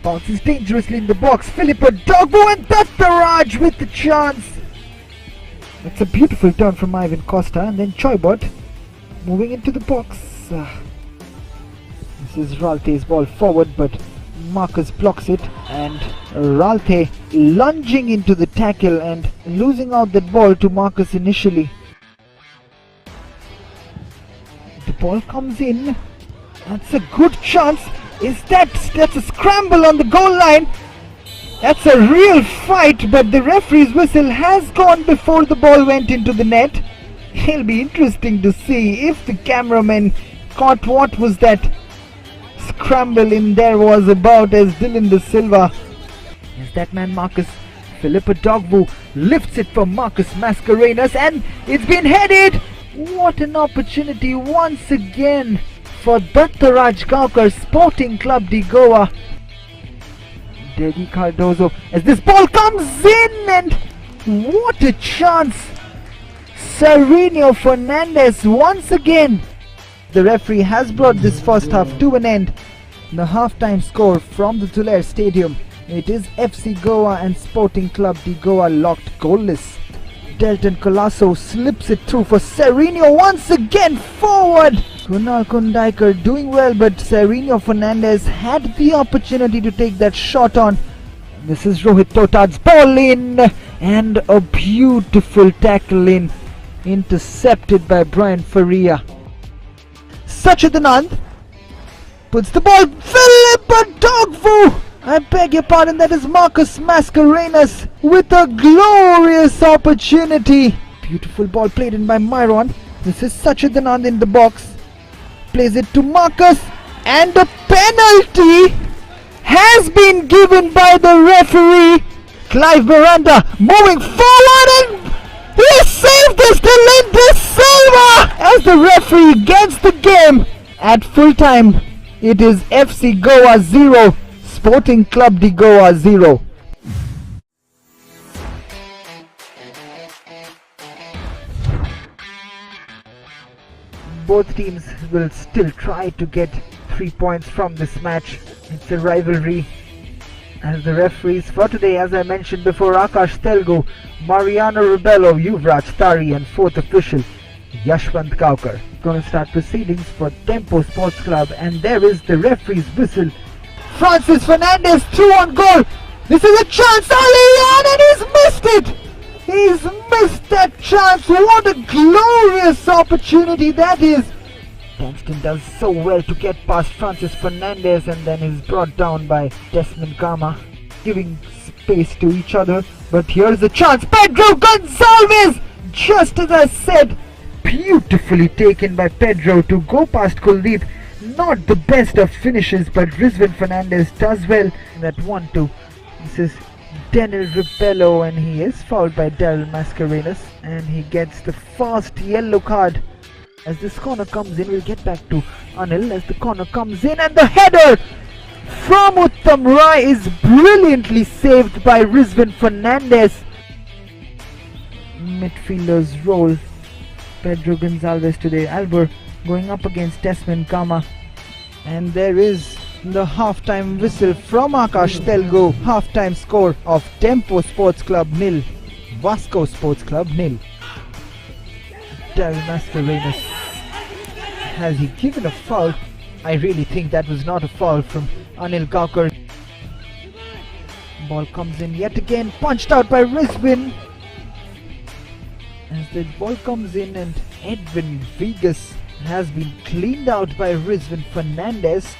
bounces dangerously in the box. Philippa Dogbo and Dattaraj with the chance. It's a beautiful turn from Ivan Costa, and then Choibot moving into the box. This is Ralte's ball forward, but Marcus blocks it, and Ralte lunging into the tackle and losing out that ball to Marcus initially. The ball comes in. That's a good chance. That's a scramble on the goal line. That's a real fight, but the referee's whistle has gone before the ball went into the net. It'll be interesting to see if the cameraman caught what was that scramble in there was about, as Dylan De Silva, as that man Marcus Philippa Dogbu lifts it for Marcus Mascarenas, and it's been headed. What an opportunity once again for Dattaraj Gaukar Sporting Club de Goa. Dedi Cardozo, as this ball comes in, and what a chance. Sereno Fernandez once again. The referee has brought this first half to an end. The halftime score from the Tulare Stadium, it is FC Goa and Sporting Club de Goa locked goalless. Delton Colasso slips it through for Sereno once again forward. Kunal Kundaikar doing well, but Sereno Fernandez had the opportunity to take that shot on. This is Rohit Totad's ball in, and a beautiful tackle in, intercepted by Brian Faria. Sachidanand puts the ball. Philippa Dogvu! I beg your pardon, that is Marcus Mascarenas with a glorious opportunity. Beautiful ball played in by Myron. This is Sachidanand in the box. Plays it to Marcus, and a penalty has been given by the referee. Clive Miranda moving forward, and he saved this to Linda Silva as the referee gets the game at full time. It is FC Goa 0, Sporting Club de Goa 0. Both teams will still try to get 3 points from this match. It's a rivalry. As the referees for today, as I mentioned before, Akash Telgu, Mariano Rubello, Yuvraj Tari, and fourth official Yashwant Gaukar. Going to start proceedings for Tempo Sports Club, and there is the referee's whistle. Francis Fernandez through on goal. This is a chance, Ali, and he's missed it. He's missed that chance. What a glorious opportunity that is. Danston does so well to get past Francis Fernandez, and then is brought down by Desmond Gama, giving space to each other. But here's the chance. Pedro Gonzalez, just as I said, beautifully taken by Pedro to go past Kuldeep. Not the best of finishes, but Rizwan Fernandez does well in that 1-2. This is Daniel Ribello, and he is fouled by Daryl Mascarenas, and he gets the fast yellow card. As this corner comes in, we'll get back to Anil as the corner comes in, and the header from Uttam Rai is brilliantly saved by Rizwan Fernandez. Midfielders roll. Pedro Gonzalez today. Albert going up against Desmond Gama. And there is the halftime whistle from Akash Telgu. Halftime score of Tempo Sports Club 0, Vasco Sports Club 0. Daryl Mascarenas, has he given a foul? I really think that was not a foul from Anil Gaukar. Ball comes in yet again, punched out by Rizwan. As the ball comes in, and Edwin Vegas has been cleaned out by Rizwan Fernandez.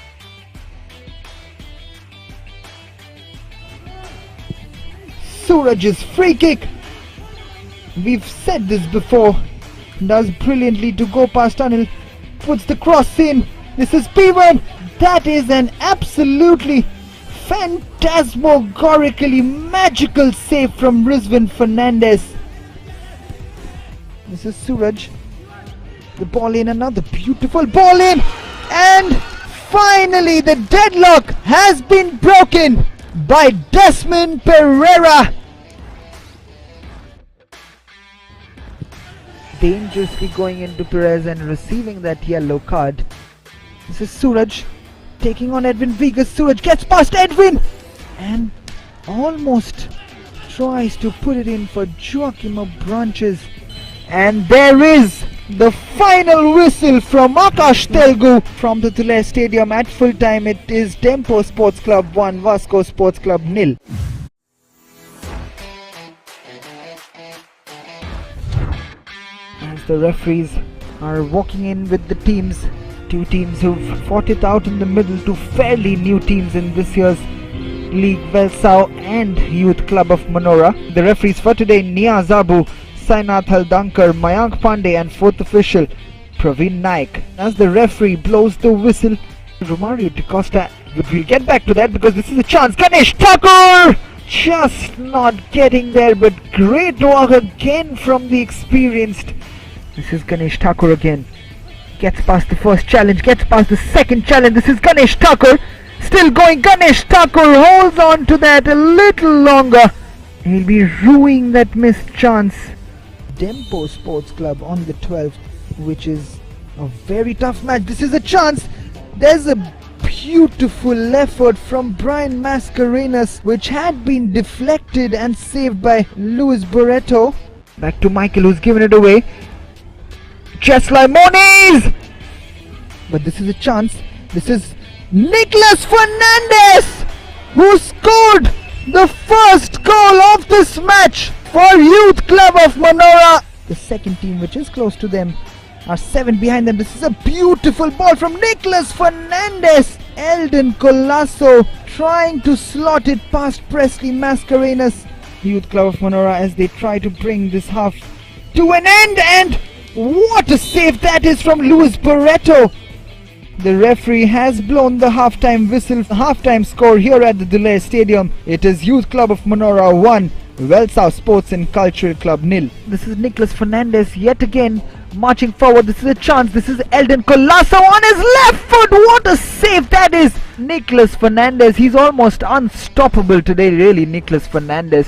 Suraj's free kick. We've said this before. Does brilliantly to go past Anil. Puts the cross in. This is P1. That is an absolutely phantasmagorically magical save from Rizwan Fernandez. This is Suraj. The ball in, another beautiful ball in, and finally the deadlock has been broken. by Desmond Pereira. Dangerously going into Perez and receiving that yellow card. This is Suraj taking on Edwin Vigas. Suraj gets past Edwin and almost tries to put it in for Joachim of Branches. And there is the final whistle from Akash Telugu from the Tulare Stadium. At full time it is Tempo Sports Club 1, Vasco Sports Club 0. As the referees are walking in with the teams, two teams who've fought it out in the middle, two fairly new teams in this year's league, Velsau and Youth Club of Manora. The referees for today: Nia Zabu, Sainath Haldankar, Mayank Pandey, and fourth official Praveen Naik. As the referee blows the whistle, Romario DaCosta, but we'll get back to that because this is a chance. Ganesh Thakur just not getting there, but great work again from the experienced. This is Ganesh Thakur again. Gets past the first challenge, gets past the second challenge. This is Ganesh Thakur. Still going. Ganesh Thakur holds on to that a little longer. He'll be ruining that missed chance. Tempo Sports Club on the 12th, which is a very tough match. This is a chance. There's a beautiful effort from Brian Mascarenas, which had been deflected and saved by Luis Barreto. Back to Michael, who's given it away. Chesley Moniz! But this is a chance. This is Nicholas Fernandez, who scored the first goal of this match for Youth Club of Manora. The second team, which is close to them, are 7 behind them. This is a beautiful ball from Nicholas Fernandez. Eldon Colasso trying to slot it past Presley Mascarenas. Youth Club of Manora as they try to bring this half to an end, and what a save that is from Luis Barreto. The referee has blown the halftime whistle. Halftime score here at the Tulare Stadium. It is Youth Club of Manora 1, Velsau Sports and Cultural Club 0. This is Nicholas Fernandez yet again marching forward. This is a chance. This is Eldon Colasso on his left foot. What a save that is. Nicholas Fernandez, he's almost unstoppable today, really, Nicholas Fernandez.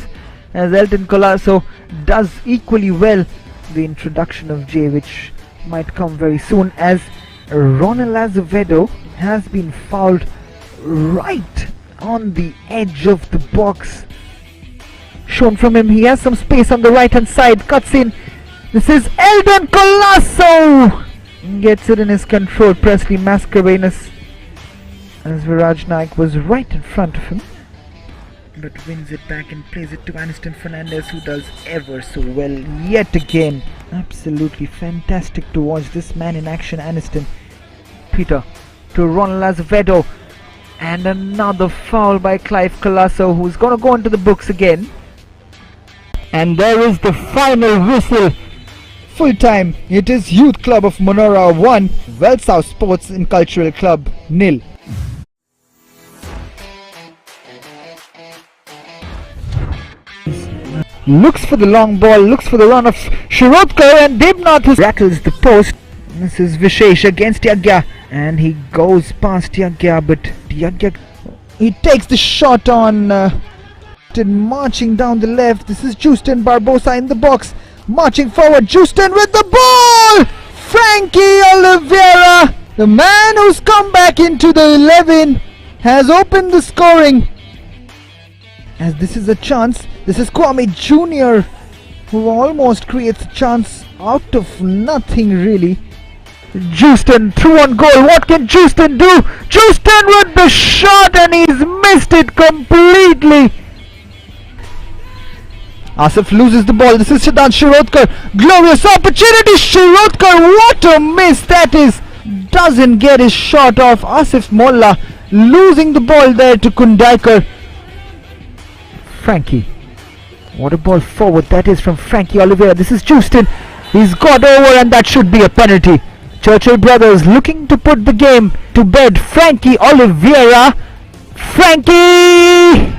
As Eldon Colasso does equally well the introduction of Jay, which might come very soon, as Ronald Azevedo has been fouled right on the edge of the box. Shown from him, he has some space on the right hand side, cuts in. This is Eldon Colasso, gets it in his control. Presley Mascarenas, as Viraj Naik was right in front of him, but wins it back and plays it to Aniston Fernandez, who does ever so well yet again. Absolutely fantastic to watch this man in action, Aniston. Peter to Ronald Azevedo, and another foul by Clive Colasso, who's gonna go into the books again. And there is the final whistle. Full time, it is Youth Club of Manora 1, Velsau Sports and Cultural Club 0. Looks for the long ball, looks for the run of Shirotkar, and Devnath rattles the post. This is Vishesh against Yagya, and he goes past Yagya, but Yagya, he takes the shot on marching down the left. This is Justin Barbosa in the box, marching forward. Justin with the ball! Frankie Oliveira, the man who's come back into the 11, has opened the scoring. As this is a chance. This is Kwame Jr., who almost creates a chance out of nothing, really. Justin through on goal. What can Justin do? Justin with the shot, and he's missed it completely. Asif loses the ball. This is Siddhant Shirotkar. Glorious opportunity. Shirotkar, what a miss that is. Doesn't get his shot off. Asif Molla losing the ball there to Kundaikar. Frankie. What a ball forward that is from Frankie Oliveira. This is Justin. He's got over, and that should be a penalty. Churchill brothers looking to put the game to bed. Frankie Oliveira. Frankie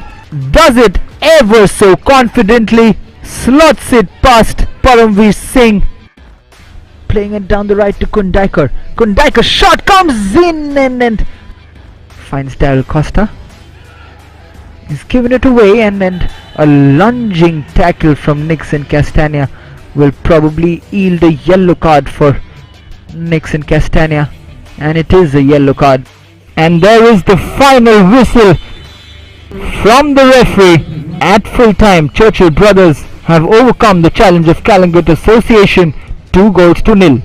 does it ever so confidently. Slots it past Paramveer Singh. Playing it down the right to Kundaikar. Kundaikar shot comes in and finds Daryl Costa. He's given it away, and then a lunging tackle from Nixon Castagna will probably yield a yellow card for Nixon Castagna, and it is a yellow card. And there is the final whistle from the referee at full time. Churchill brothers have overcome the challenge of Callangut Association 2-0.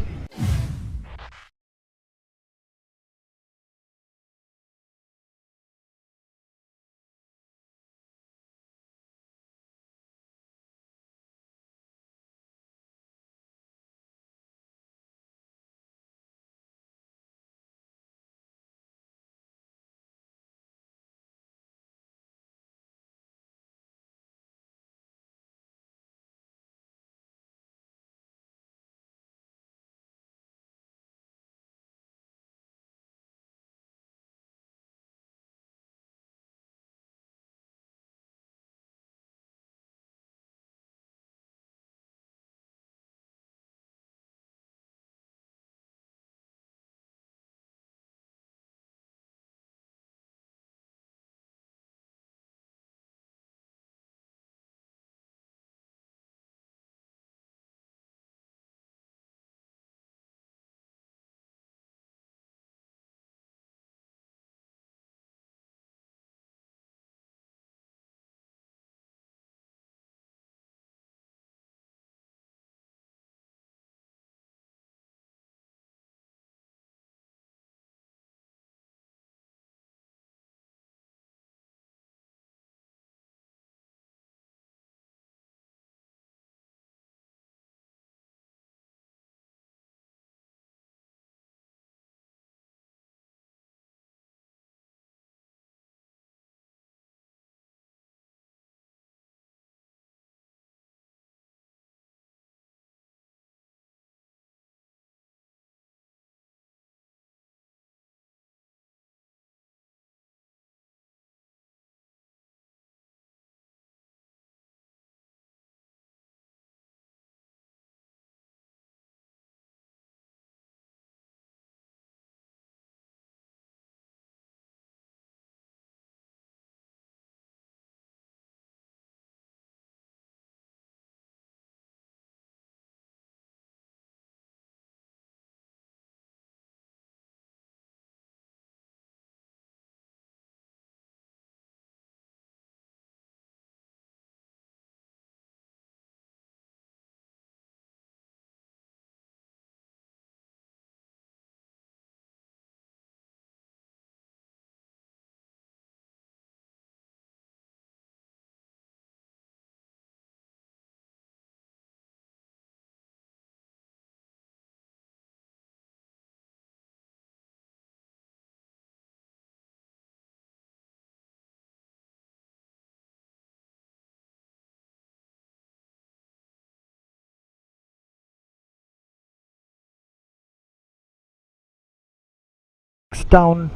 Down,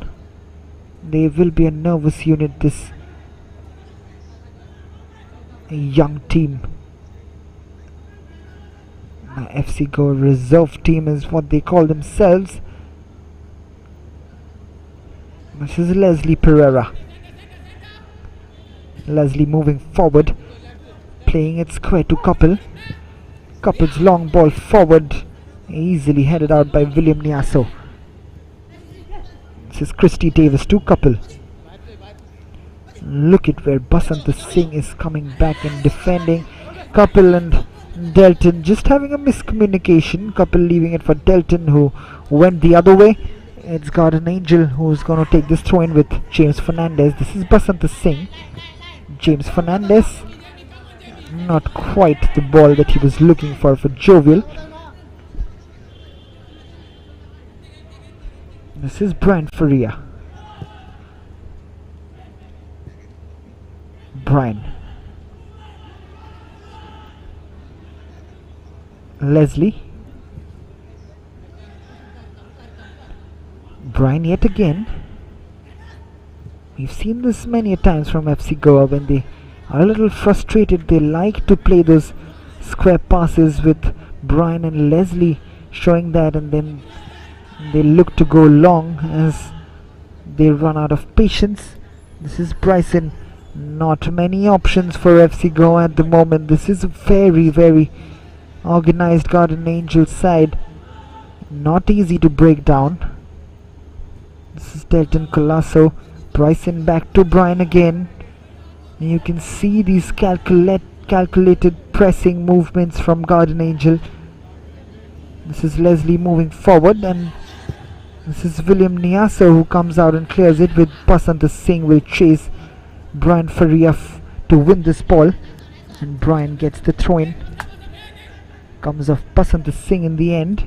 they will be a nervous unit, this young team. Now FC Goa reserve team is what they call themselves. This is Leslie Pereira. Leslie moving forward, playing it square to Couple. Couple's long ball forward, easily headed out by William Niaso. This is Christy Davis to Couple. Look at where Basant Singh is coming back and defending. Couple and Delton just having a miscommunication. Couple leaving it for Delton, who went the other way. It's got an Angel who's going to take this throw in with James Fernandez. This is Basant Singh. James Fernandez, not quite the ball that he was looking for Jovial. This is Brian Faria. Brian. Leslie. Brian yet again. We've seen this many a times from FC Goa. When they are a little frustrated, they like to play those square passes with Brian and Leslie showing that, and then they look to go long as they run out of patience. This is Bryson Not many options for FC Goa at the moment. This is a very, very organized Garden Angel side. Not easy to break down. This is Delton Colasso. Bryson back to Brian again. And you can see these calculated pressing movements from Garden Angel. This is Leslie moving forward, and this is William Niaso who comes out and clears it, with Basant Singh will chase Brian Faria to win this ball, and Brian gets the throw in. Comes off Basant Singh in the end.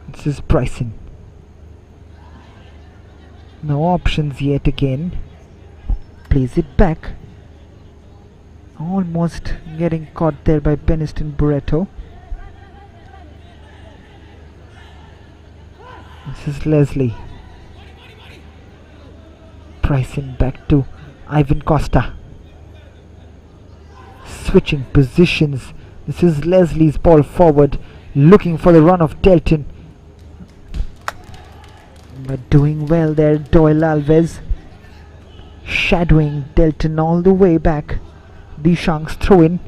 This is Bryson. No options yet again. Plays it back. Almost getting caught there by Beniston Barreto. This is Leslie. Bryson back to Ivan Costa. Switching positions. This is Leslie's ball forward, looking for the run of Delton. But doing well there, Doyle Alves. Shadowing Delton all the way back. Dishank's throw in.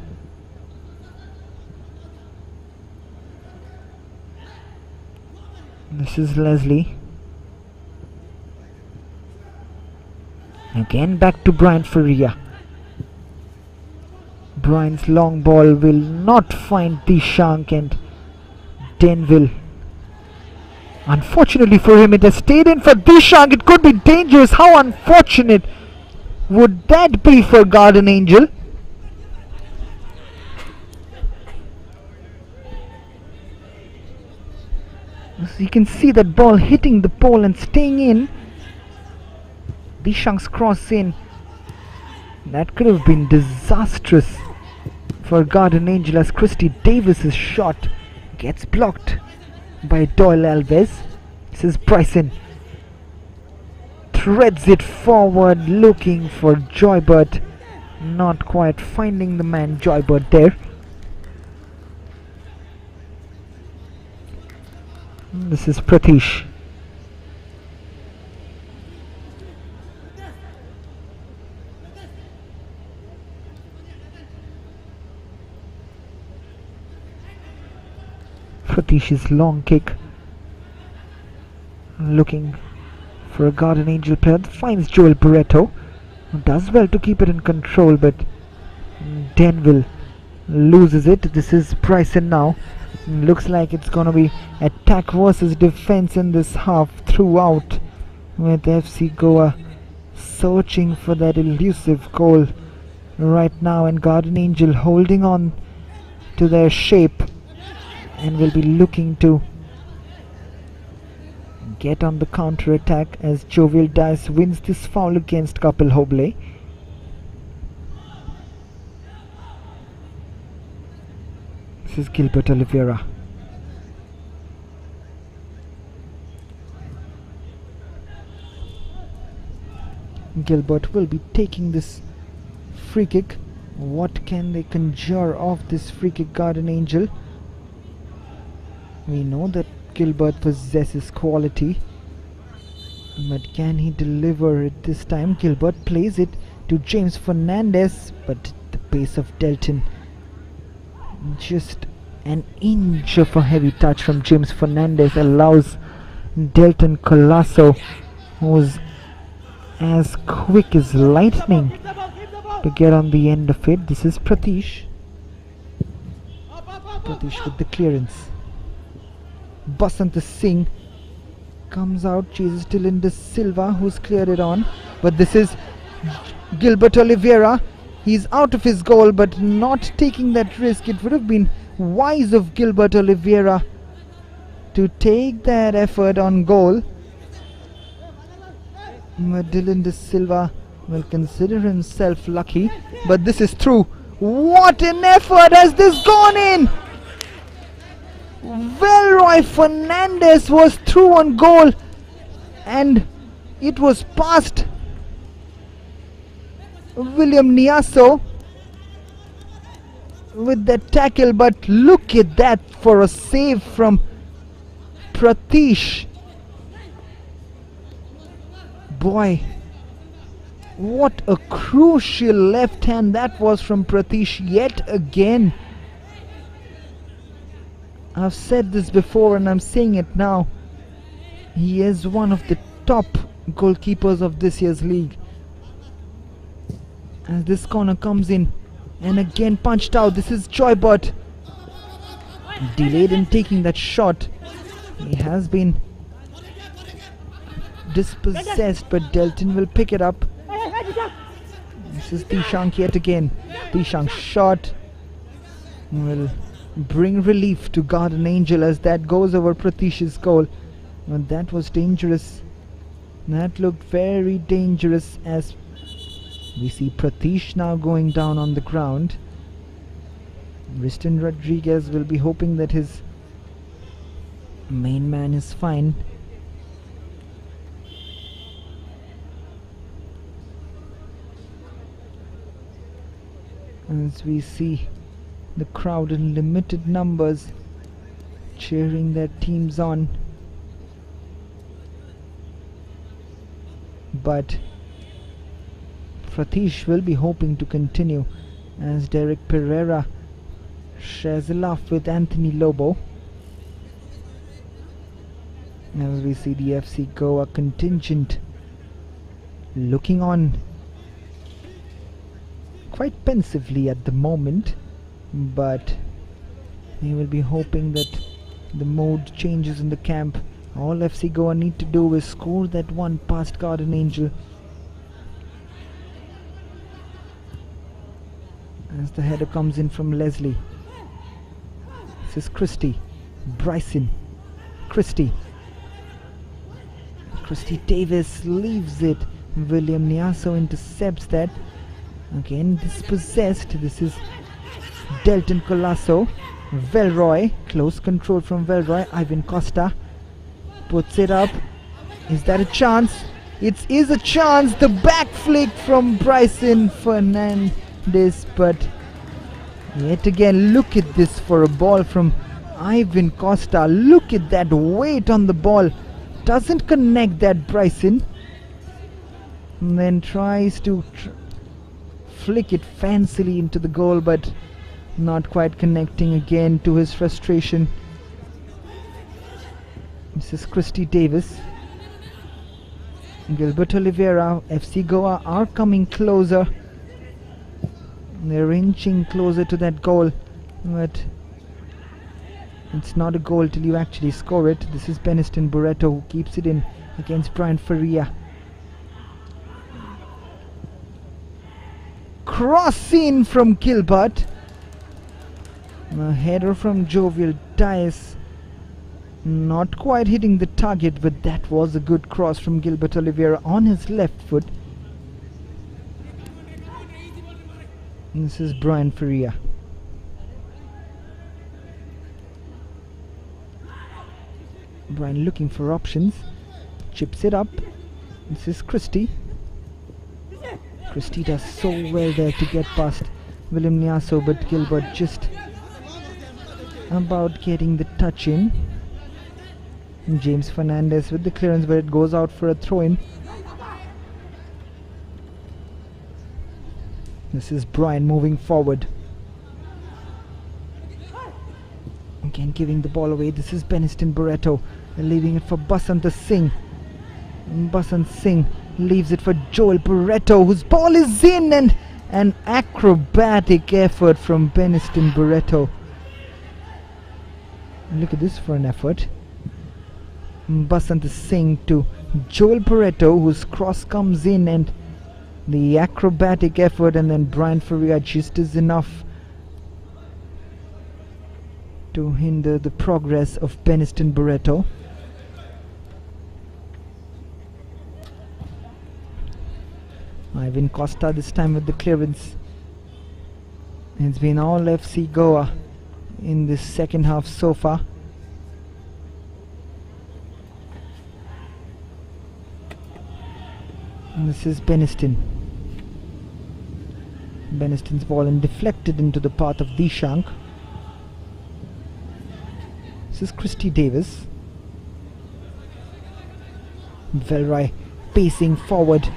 This is Leslie. Again back to Brian Faria. Brian's long ball will not find Dishank, and Denville. Unfortunately for him, it has stayed in for Dishank. It could be dangerous. How unfortunate would that be for Garden Angel? So you can see that ball hitting the pole and staying in. Dishank's cross in. That could have been disastrous for Garden Angel, as Christy Davis's shot gets blocked by Doyle Alves. This is Bryson. Threads it forward, looking for Joybert. Not quite finding the man Joybert there. This is Pratish. Pratish's long kick, looking for a Garden Angel player, finds Joel Barreto, who does well to keep it in control, but Denville loses it. This is Bryson now. Looks like it's gonna be attack versus defense in this half throughout, with FC Goa searching for that elusive goal right now, and Garden Angel holding on to their shape and will be looking to get on the counter attack as Jovial Dice wins this foul against Kapil Hoble. This is Gilbert Oliveira. Gilbert will be taking this free kick. What can they conjure off this free kick, Garden Angel? We know that Gilbert possesses quality, but can he deliver it this time? Gilbert plays it to James Fernandez, but the pace of Delton, just an inch of a heavy touch from James Fernandez allows Delton Colasso, who's as quick as lightning, to get on the end of it. This is Pratish. Pratish with the clearance. Basant Singh comes out, chases Dylan De Silva, who's cleared it on, but this is Gilbert Oliveira. He's out of his goal, but not taking that risk. It would have been wise of Gilbert Oliveira to take that effort on goal, but Dylan De Silva will consider himself lucky. But this is through. What an effort! Has this gone in? Velroy Fernandez was through on goal, and it was past William Niaso. with that tackle, but look at that for a save from Pratish. Boy, what a crucial left hand that was from Pratish yet again. I've said this before and I'm saying it now. He is one of the top goalkeepers of this year's league. As this corner comes in and again punched out. This is Joybert. Delayed in taking that shot. He has been dispossessed, but Delton will pick it up. This is Dishank yet again. Dishank's shot will bring relief to Garden Angel as that goes over Pratish's goal. But that was dangerous. That looked very dangerous as we see Pratish now going down on the ground. Riston Rodriguez will be hoping that his main man is fine. As we see the crowd in limited numbers cheering their teams on, but Pratish will be hoping to continue as Derek Pereira shares a laugh with Anthony Lobo. As we see the FC Goa contingent looking on quite pensively at the moment, but they will be hoping that the mood changes in the camp. All FC Goa need to do is score that one past Garden Angel. As the header comes in from Leslie. This is Christie. Bryson. Christie Davis leaves it. William Niaso intercepts that. Again dispossessed. This is Delton Colasso. Velroy. Close control from Velroy. Ivan Costa puts it up. Is that a chance? It is a chance. The back flick from Bryson Fernandez, but yet again, look at this for a ball from Ivan Costa. Look at that weight on the ball. Doesn't connect that Bryson. And then tries to flick it fancily into the goal, but not quite connecting again to his frustration. This is Christie Davis. Gilbert Oliveira. FC Goa are coming closer. They're inching closer to that goal, but it's not a goal till you actually score it. This is Beniston Barreto who keeps it in against Brian Faria. Cross in from Gilbert. A header from Jovial Dias. Not quite hitting the target, but that was a good cross from Gilbert Oliveira on his left foot. This is Brian Faria. Brian looking for options. Chips it up. This is Christie. Christie does so well there to get past William Niaso, but Gilbert just about getting the touch in. And James Fernandez with the clearance, but it goes out for a throw-in. This is Brian moving forward. Again giving the ball away. This is Beniston Barreto. They're leaving it for Basant Singh. And Basant Singh leaves it for Joel Barreto, whose ball is in, and an acrobatic effort from Beniston Barreto. Look at this for an effort. Basant Singh to Joel Barreto, whose cross comes in, and the acrobatic effort, and then Brian Faria just is enough to hinder the progress of Beniston Barreto. Ivan Costa this time with the clearance. It's been all FC Goa in this second half so far. And this is Beniston. Beniston's ball and deflected into the path of Dishank. This is Christy Davis. Velroy pacing forward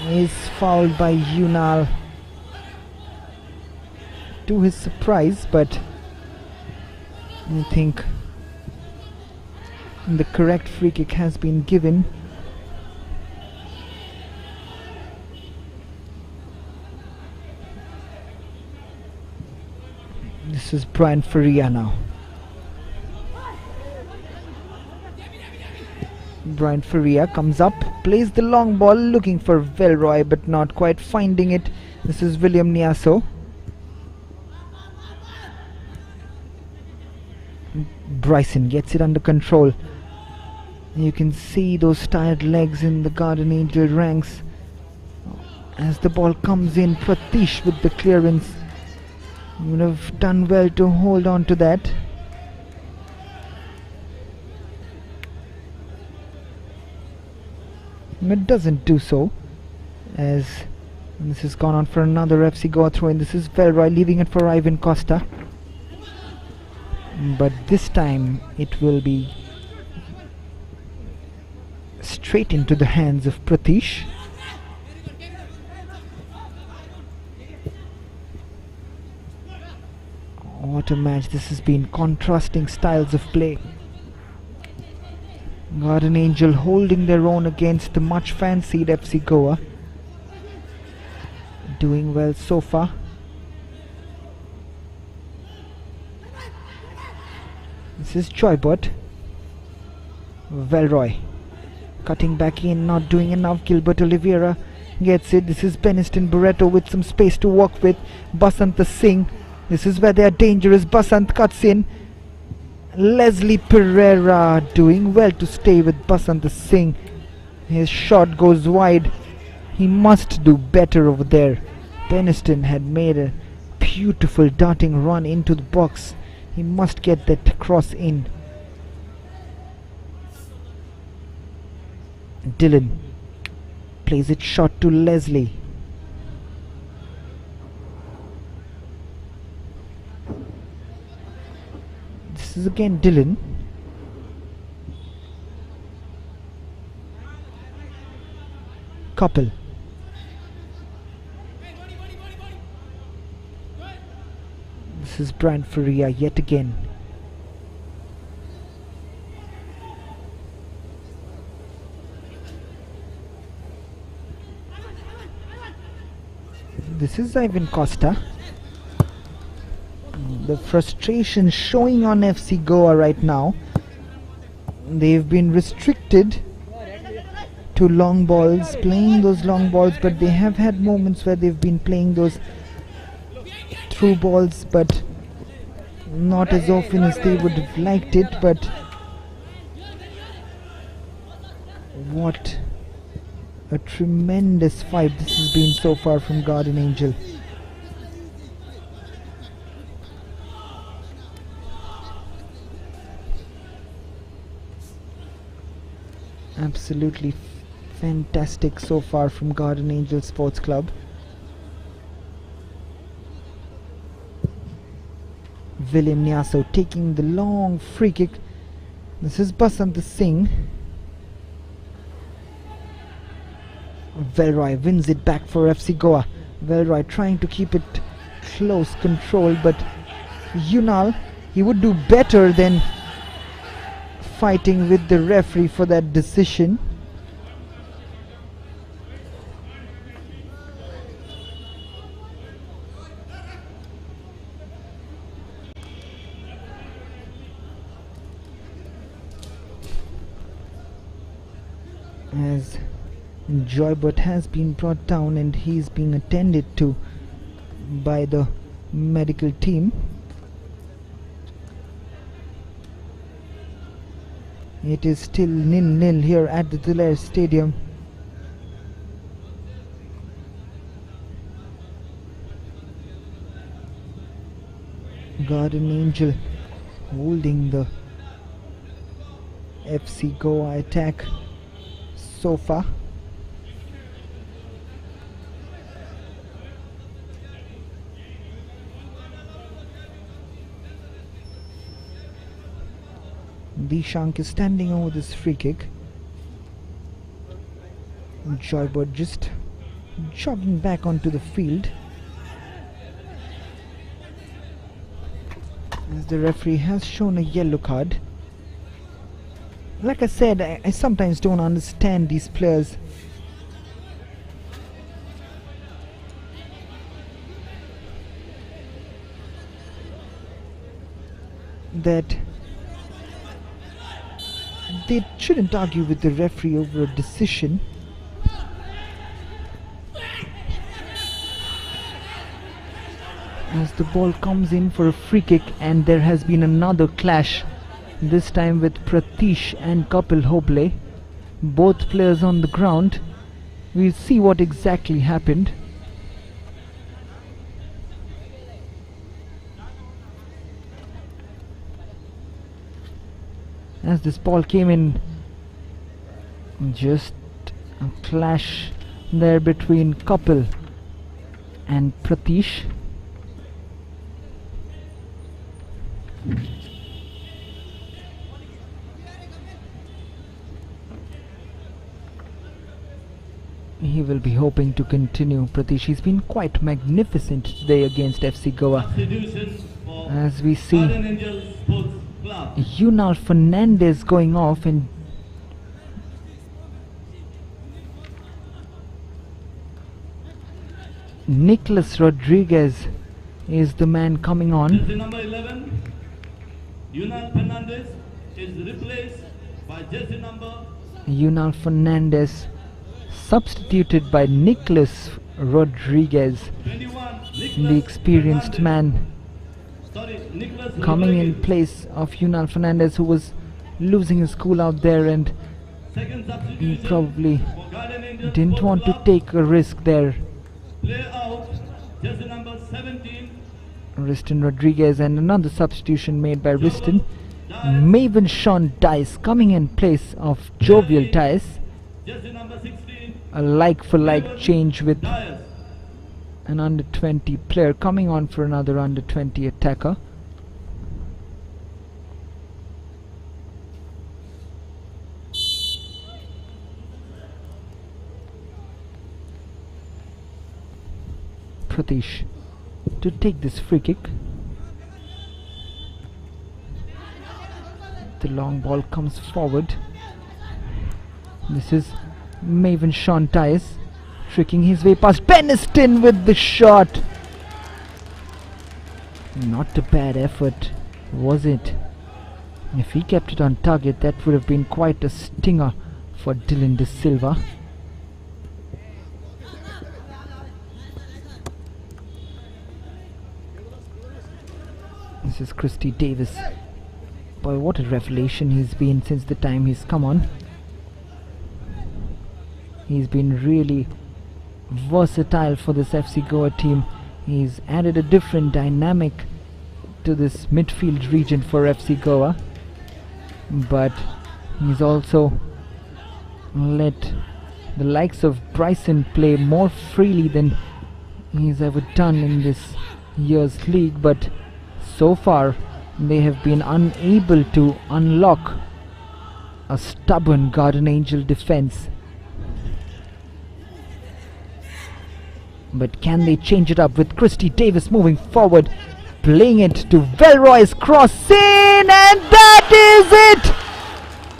is fouled by Yunal to his surprise, but I think the correct free kick has been given. This is Brian Faria now. Brian Faria comes up, plays the long ball, looking for Velroy but not quite finding it. This is William Niaso. Bryson gets it under control. You can see those tired legs in the Garden Angel ranks. As the ball comes in, Pratish with the clearance. Would have done well to hold on to that. It doesn't do so, as this has gone on for another FC Goa throw in. This is Velroy leaving it for Ivan Costa, but this time it will be straight into the hands of Pratish. What a match this has been, contrasting styles of play. Garden Angel holding their own against the much fancied FC Goa. Doing well so far. This is Joybot. Velroy cutting back in, not doing enough. Gilbert Oliveira gets it. This is Beniston Barreto with some space to work with. Basant Singh. This is where they are dangerous. Basant cuts in. Leslie Pereira doing well to stay with Basant Singh. His shot goes wide. He must do better over there. Beniston had made a beautiful darting run into the box. He must get that cross in. Dylan plays it short to Leslie. This is again Dylan. Couple. This is Brian Faria yet again. This is Ivan Costa. The frustration showing on FC Goa right now. They've been restricted to long balls, playing those long balls, but they have had moments where they've been playing those through balls, but not as often as they would have liked it. But what a tremendous fight this has been so far from Garden Angel. Absolutely fantastic so far from Garden Angel Sports Club. William Niaso taking the long free kick. This is Basant Singh. Velroy wins it back for FC Goa. Velroy trying to keep it close control, but Yunal, he would do better than fighting with the referee for that decision. As Joybert has been brought down and he's being attended to by the medical team. It is still 0-0 here at the Tulare Stadium. Garden Angel holding the FC Goa attack so far. Dishank is standing over this free kick. Joybird just jogging back onto the field as the referee has shown a yellow card. Like I said, I sometimes don't understand these players. That they shouldn't argue with the referee over a decision. As the ball comes in for a free kick, and there has been another clash, this time with Pratish and Kapil Hoble, both players on the ground. We'll see what exactly happened. As this ball came in, just a clash there between Kapil and Pratish. He will be hoping to continue. Pratish, he's been quite magnificent today against FC Goa. As we see Yunal Fernandez going off, and Nicholas Rodriguez is the man coming on. Jersey number 11, Yunal Fernandez is replaced by jersey number Yunal Fernandez substituted by Nicholas Rodriguez, 21, the experienced man Nicholas coming in Rodriguez. place of Yunal Fernandez, who was losing his cool out there, and Second he substitution probably for Guardian Angels didn't Sports want to Club. take a risk there. Play out jersey number 17, Riston Rodriguez, and another substitution made by Riston. Maven Sean Dice coming in place of Jovial Dice. jersey number 16, A like for like change with Dias. an under 20 player coming on for another under 20 attacker. Pratish to take this free kick. The long ball comes forward. This is Maven Sean Tyes tricking his way past Beniston with the shot. Not a bad effort, was it? If he kept it on target, that would have been quite a stinger for Dylan De Silva. This is Christy Davis. Boy, what a revelation he's been since the time he's come on. He's been really versatile for this FC Goa team. He's added a different dynamic to this midfield region for FC Goa, but he's also let the likes of Bryson play more freely than he's ever done in this year's league. But so far they have been unable to unlock a stubborn Garden Angel defense. But can they change it up with Christy Davis moving forward, playing it to Velroy's cross in, and that is it!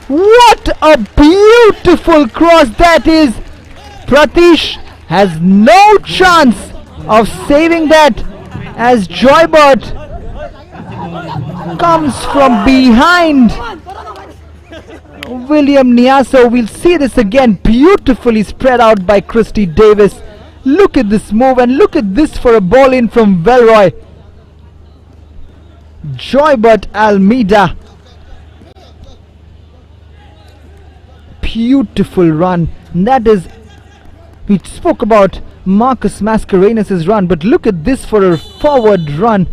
What a beautiful cross that is! Pratish has no chance of saving that, as Joybert comes from behind William Niaso. We'll see this again, beautifully spread out by Christy Davis. Look at this move, and look at this for a ball in from Velroy. Joybert Almeida. Beautiful run. And that is, we spoke about Marcus Mascarenhas' run, but look at this for a forward run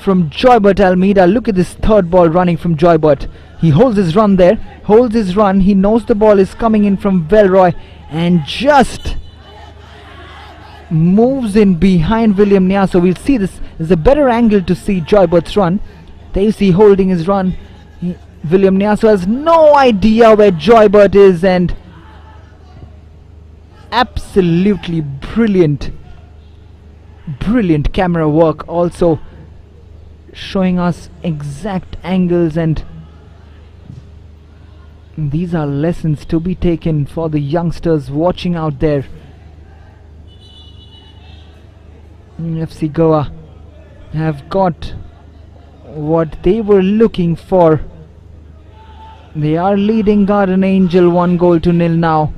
from Joybert Almeida. Look at this third ball running from Joybert. He holds his run there, holds his run. He knows the ball is coming in from Velroy, and just moves in behind William Niaso. We'll see this. There's a better angle to see Joybert's run. There you see holding his run. William Niasu has no idea where Joybert is, and absolutely brilliant camera work, also showing us exact angles, and these are lessons to be taken for the youngsters watching out there. FC Goa have got what they were looking for. They are leading Garden Angel 1-0 now,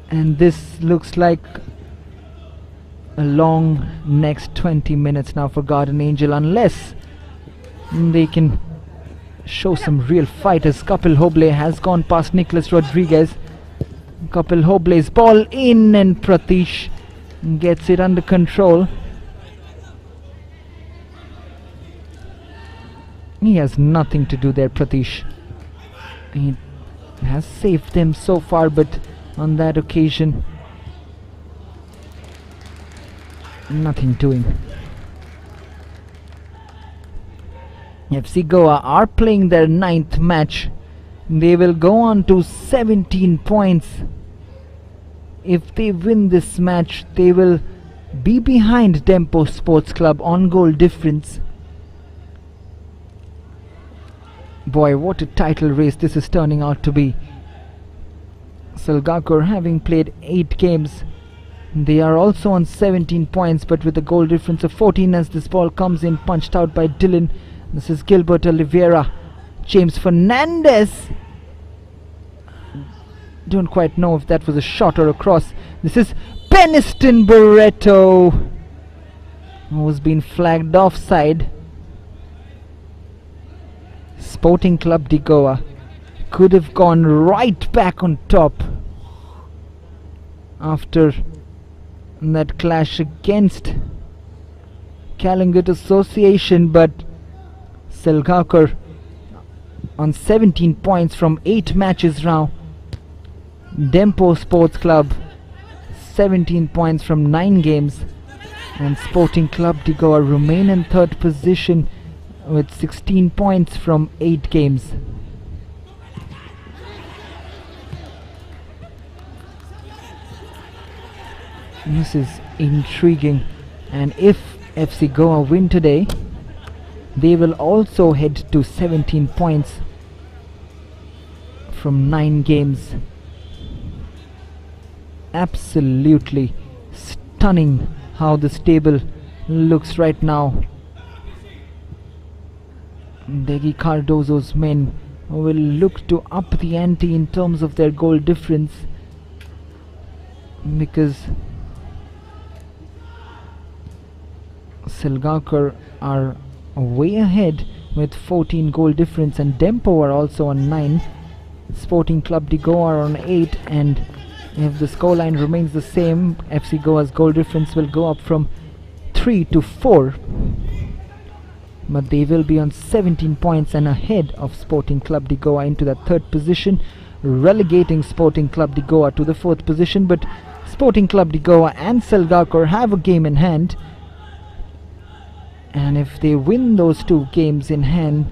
and this looks like a long next 20 minutes now for Garden Angel, unless they can show some real fight, as Kapil Hoble has gone past Nicholas Rodriguez. Kapil Hoble's ball in, and Pratish gets it under control. He has nothing to do there, Pratish. He has saved them so far, but on that occasion, nothing doing. FC Goa are playing their 9th match. They will go on to 17 points. If they win this match, they will be behind Dempo Sports Club on goal difference. Boy, what a title race this is turning out to be. Salgaocar having played 8 games, they are also on 17 points, but with a goal difference of 14, as this ball comes in, punched out by Dylan. This is Gilbert Oliveira. James Fernandez. Don't quite know if that was a shot or a cross. This is Peniston Barreto, who's been flagged offside. Sporting Club de Goa could have gone right back on top after that clash against Kalingut Association, but Salgaocar on 17 points from 8 matches now. Dempo Sports Club 17 points from 9 games, and Sporting Club de Goa remain in 3rd position with 16 points from 8 games. This is intriguing, and if FC Goa win today, they will also head to 17 points from 9 games. Absolutely stunning how this table looks right now. Degi Cardozo's men will look to up the ante in terms of their goal difference, because Salgaocar are way ahead with 14 goal difference, and Dempo are also on 9. Sporting Club de Goa are on 8, and if the scoreline remains the same, FC Goa's goal difference will go up from 3 to 4. But they will be on 17 points and ahead of Sporting Club de Goa into the 3rd position, relegating Sporting Club de Goa to the 4th position. But Sporting Club de Goa and Salgaocar have a game in hand, and if they win those 2 games in hand,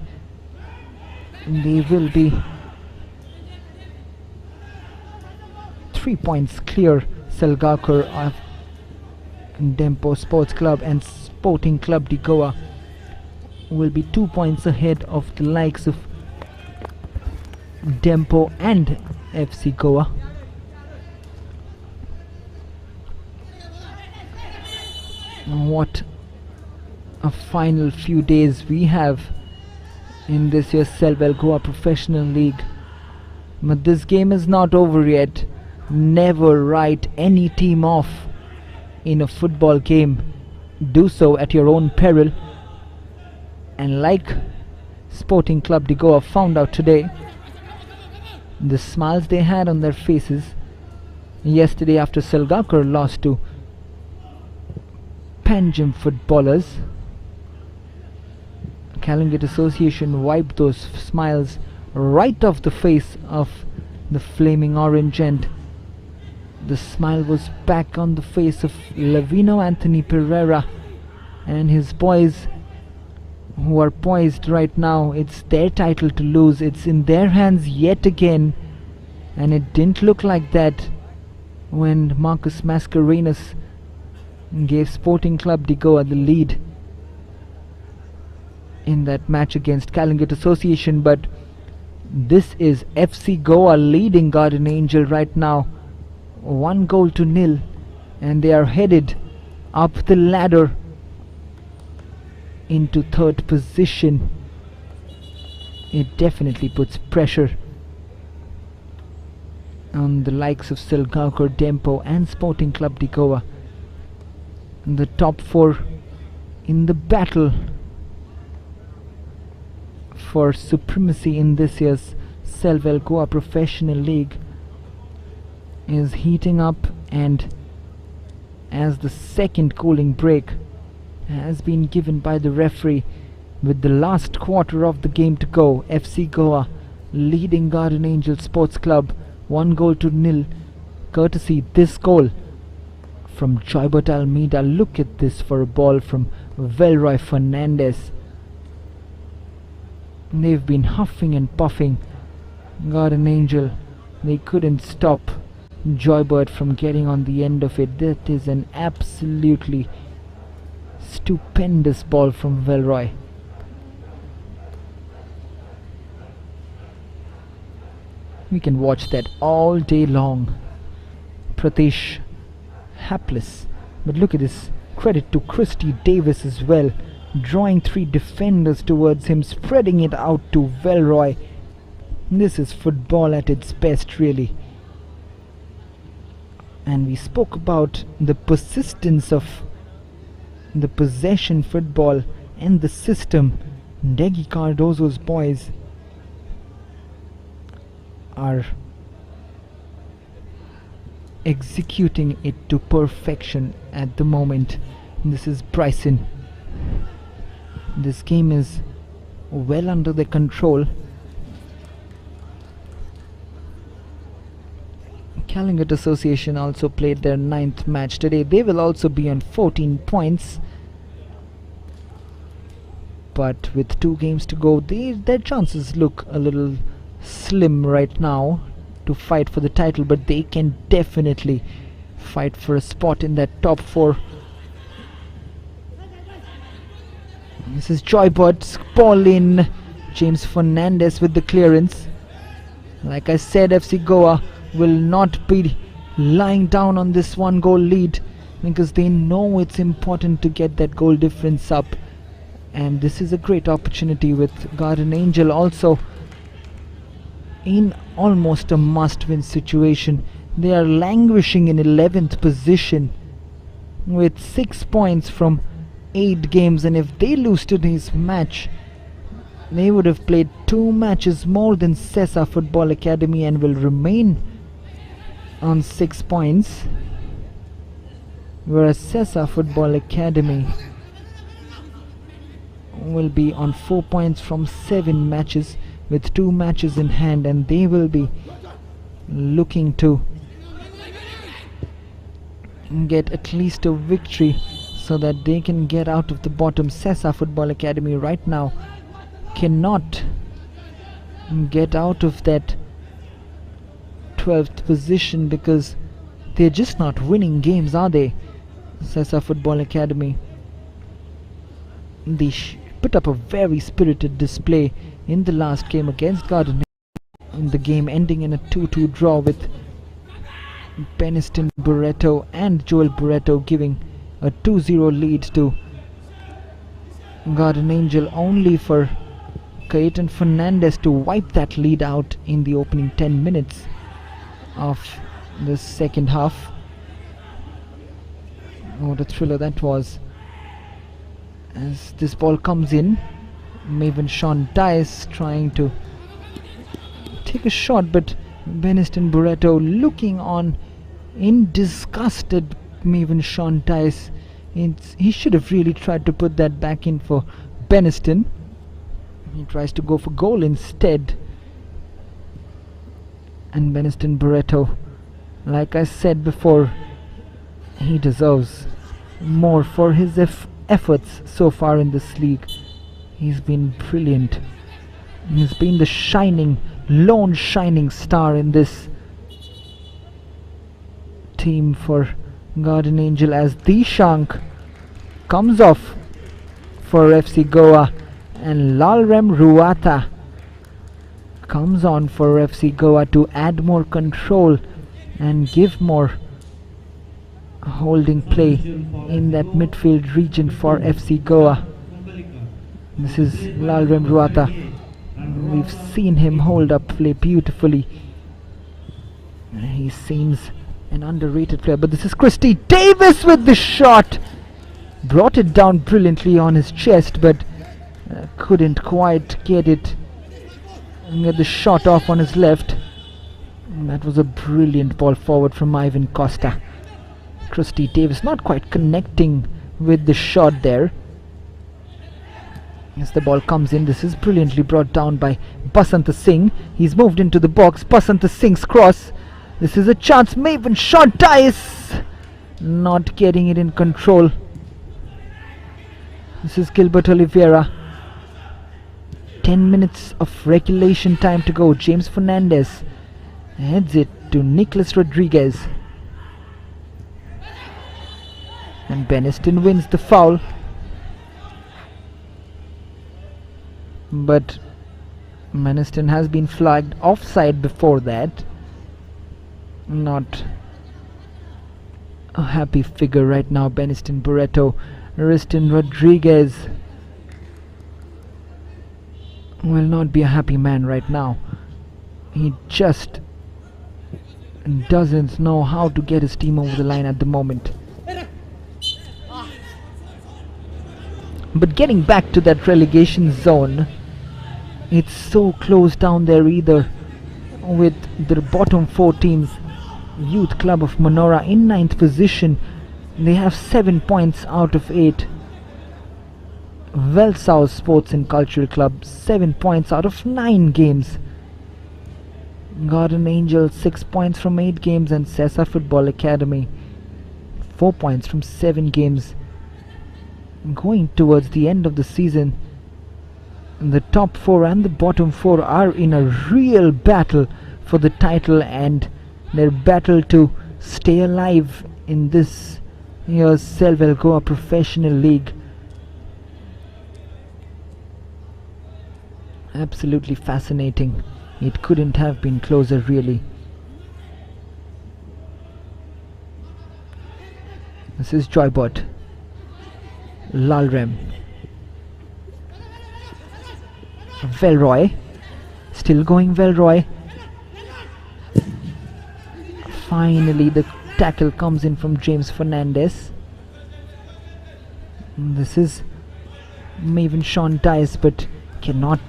they will be 3 points clear. Salgaocar of Dempo Sports Club and Sporting Club de Goa will be 2 points ahead of the likes of Dempo and FC Goa. What a final few days we have in this year's Selwell Goa Professional League. But this game is not over yet. Never write any team off in a football game. Do so at your own peril. And like Sporting Club de Goa found out today, the smiles they had on their faces yesterday after Salgaocar lost to Panjim footballers, Kalingut Association wiped those smiles right off the face of the Flaming Orange, and the smile was back on the face of Lavino Anthony Pereira and his boys who are poised right now. It's their title to lose. It's in their hands yet again. And it didn't look like that when Marcus Mascarenhas gave Sporting Club de Goa the lead in that match against Calingit Association. But this is FC Goa leading Garden Angel right now, 1-0, and they are headed up the ladder into third position. It definitely puts pressure on the likes of Silgaonkar Dempo and Sporting Club de Goa. The top four in the battle for supremacy in this year's Selvel Goa Professional League is heating up, and as the second cooling break has been given by the referee with the last quarter of the game to go, FC Goa leading Garden Angel Sports Club 1-0, courtesy this goal from Joybert Almeida. Look at this for a ball from Velroy Fernandez. They've been huffing and puffing, Garden Angel. They couldn't stop Joybert from getting on the end of it. That is an absolutely stupendous ball from Velroy. We can watch that all day long. Pratesh hapless, but look at this. Credit to Christy Davis as well, drawing three defenders towards him, spreading it out to Velroy. This is football at its best, really. And we spoke about the persistence of the possession football and the system. Degi Cardozo's boys are executing it to perfection at the moment. This is Bryson. This game is well under their control. Calingit Association also played their 9th match today. They will also be on 14 points. But with 2 games to go, their chances look a little slim right now to fight for the title, but they can definitely fight for a spot in that top 4. This is Joybert's ball in. James Fernandez with the clearance. Like I said, FC Goa will not be lying down on this 1-goal lead, because they know it's important to get that goal difference up. And this is a great opportunity with Garden Angel also in almost a must-win situation. They are languishing in 11th position with 6 points from 8 games, and if they lose today's match, they would have played 2 matches more than Sessa Football Academy and will remain on 6 points, whereas Sessa Football Academy will be on 4 points from 7 matches with 2 matches in hand, and they will be looking to get at least a victory so that they can get out of the bottom. Sessa Football Academy right now cannot get out of that 12th position because they're just not winning games, are they? Sessa Football Academy, they put up a very spirited display in the last game against Garden, in the game ending in a 2-2 draw with Beniston Barreto and Joel Barreto giving a 2-0 lead to Garden Angel, only for Cayetan Fernandez to wipe that lead out in the opening 10 minutes of the second half. What a thriller that was. As this ball comes in, Maven Sean Dice trying to take a shot, but Beniston Barreto looking on in disgust at Maven Sean Dice. He should have really tried to put that back in for Beniston. He tries to go for goal instead. And Beniston Barreto, like I said before, he deserves more for his efforts so far in this league. He's been brilliant. He's been the lone shining star in this team for Garden Angel, as Dishank comes off for FC Goa and Lalrem Ruata comes on for FC Goa to add more control and give more holding play in that midfield region for FC Goa. This is Lalrem Ruata. We've seen him hold up play beautifully. He seems an underrated player, but this is Christy Davis with the shot. Brought it down brilliantly on his chest, but couldn't quite get the shot off on his left. That was a brilliant ball forward from Ivan Costa. Christy Davis not quite connecting with the shot there. As the ball comes in, this is brilliantly brought down by Basanta Singh. He's moved into the box. Basanta Singh's cross. This is a chance. Maven shot dies. Not getting it in control. This is Gilbert Oliveira. 10 minutes of regulation time to go. James Fernandez heads it to Nicholas Rodriguez. And Beniston wins the foul. But Beniston has been flagged offside before that. Not a happy figure right now. Beniston Barreto. Riston Rodriguez will not be a happy man right now. He just doesn't know how to get his team over the line at the moment. But getting back to that relegation zone, it's so close down there either, with the bottom 4 teams. Youth Club of Manora in 9th position. They have 7 points out of 8. Welsouth Sports and Cultural Club 7 points out of 9 games. Garden Angel 6 points from 8 games, and Sessa Football Academy 4 points from 7 games. Going towards the end of the season, the top 4 and the bottom 4 are in a real battle for the title, and their battle to stay alive in this year's Selwell Goa Professional League. Absolutely fascinating. It couldn't have been closer, really. This is Joybot. Lalrem. Velroy. Still going Velroy. Finally the tackle comes in from James Fernandez. This is Maven Sean Dice, but cannot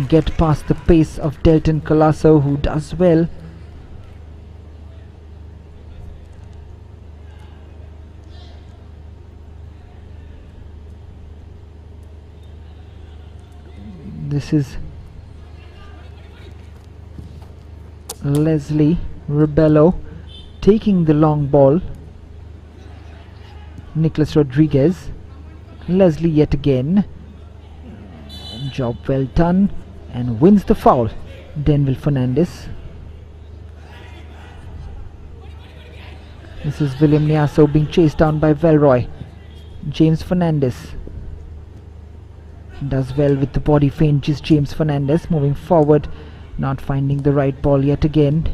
get past the pace of Delton Colasso, who does well. This is Leslie Rebello taking the long ball. Nicholas Rodriguez. Leslie yet again. Job well done, and wins the foul. Denville Fernandez. This is William Niaso being chased down by Velroy. James Fernandez does well with the body feint. Just James Fernandez moving forward, not finding the right ball yet again.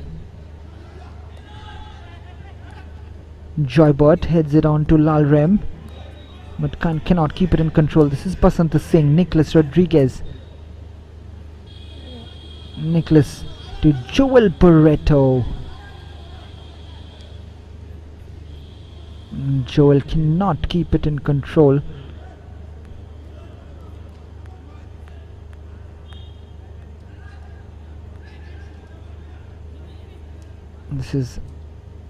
Joybot heads it on to Lalrem, but cannot keep it in control. This is Basanta Singh. Nicholas Rodriguez. Nicholas to Joel Barreto. Joel cannot keep it in control. This is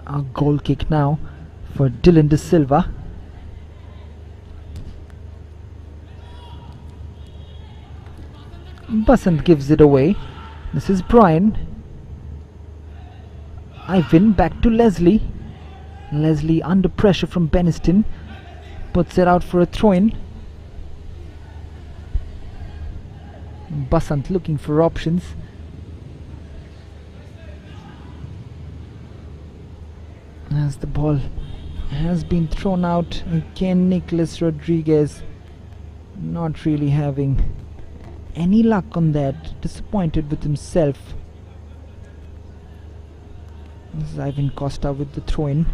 a goal kick now for Dylan De Silva. Basant gives it away. This is Brian. Ivan back to Leslie. Leslie under pressure from Beniston. Puts it out for a throw-in. Basant looking for options. As the ball has been thrown out again, Nicholas Rodriguez not really having any luck on that, disappointed with himself. This is Ivan Costa with the throw-in.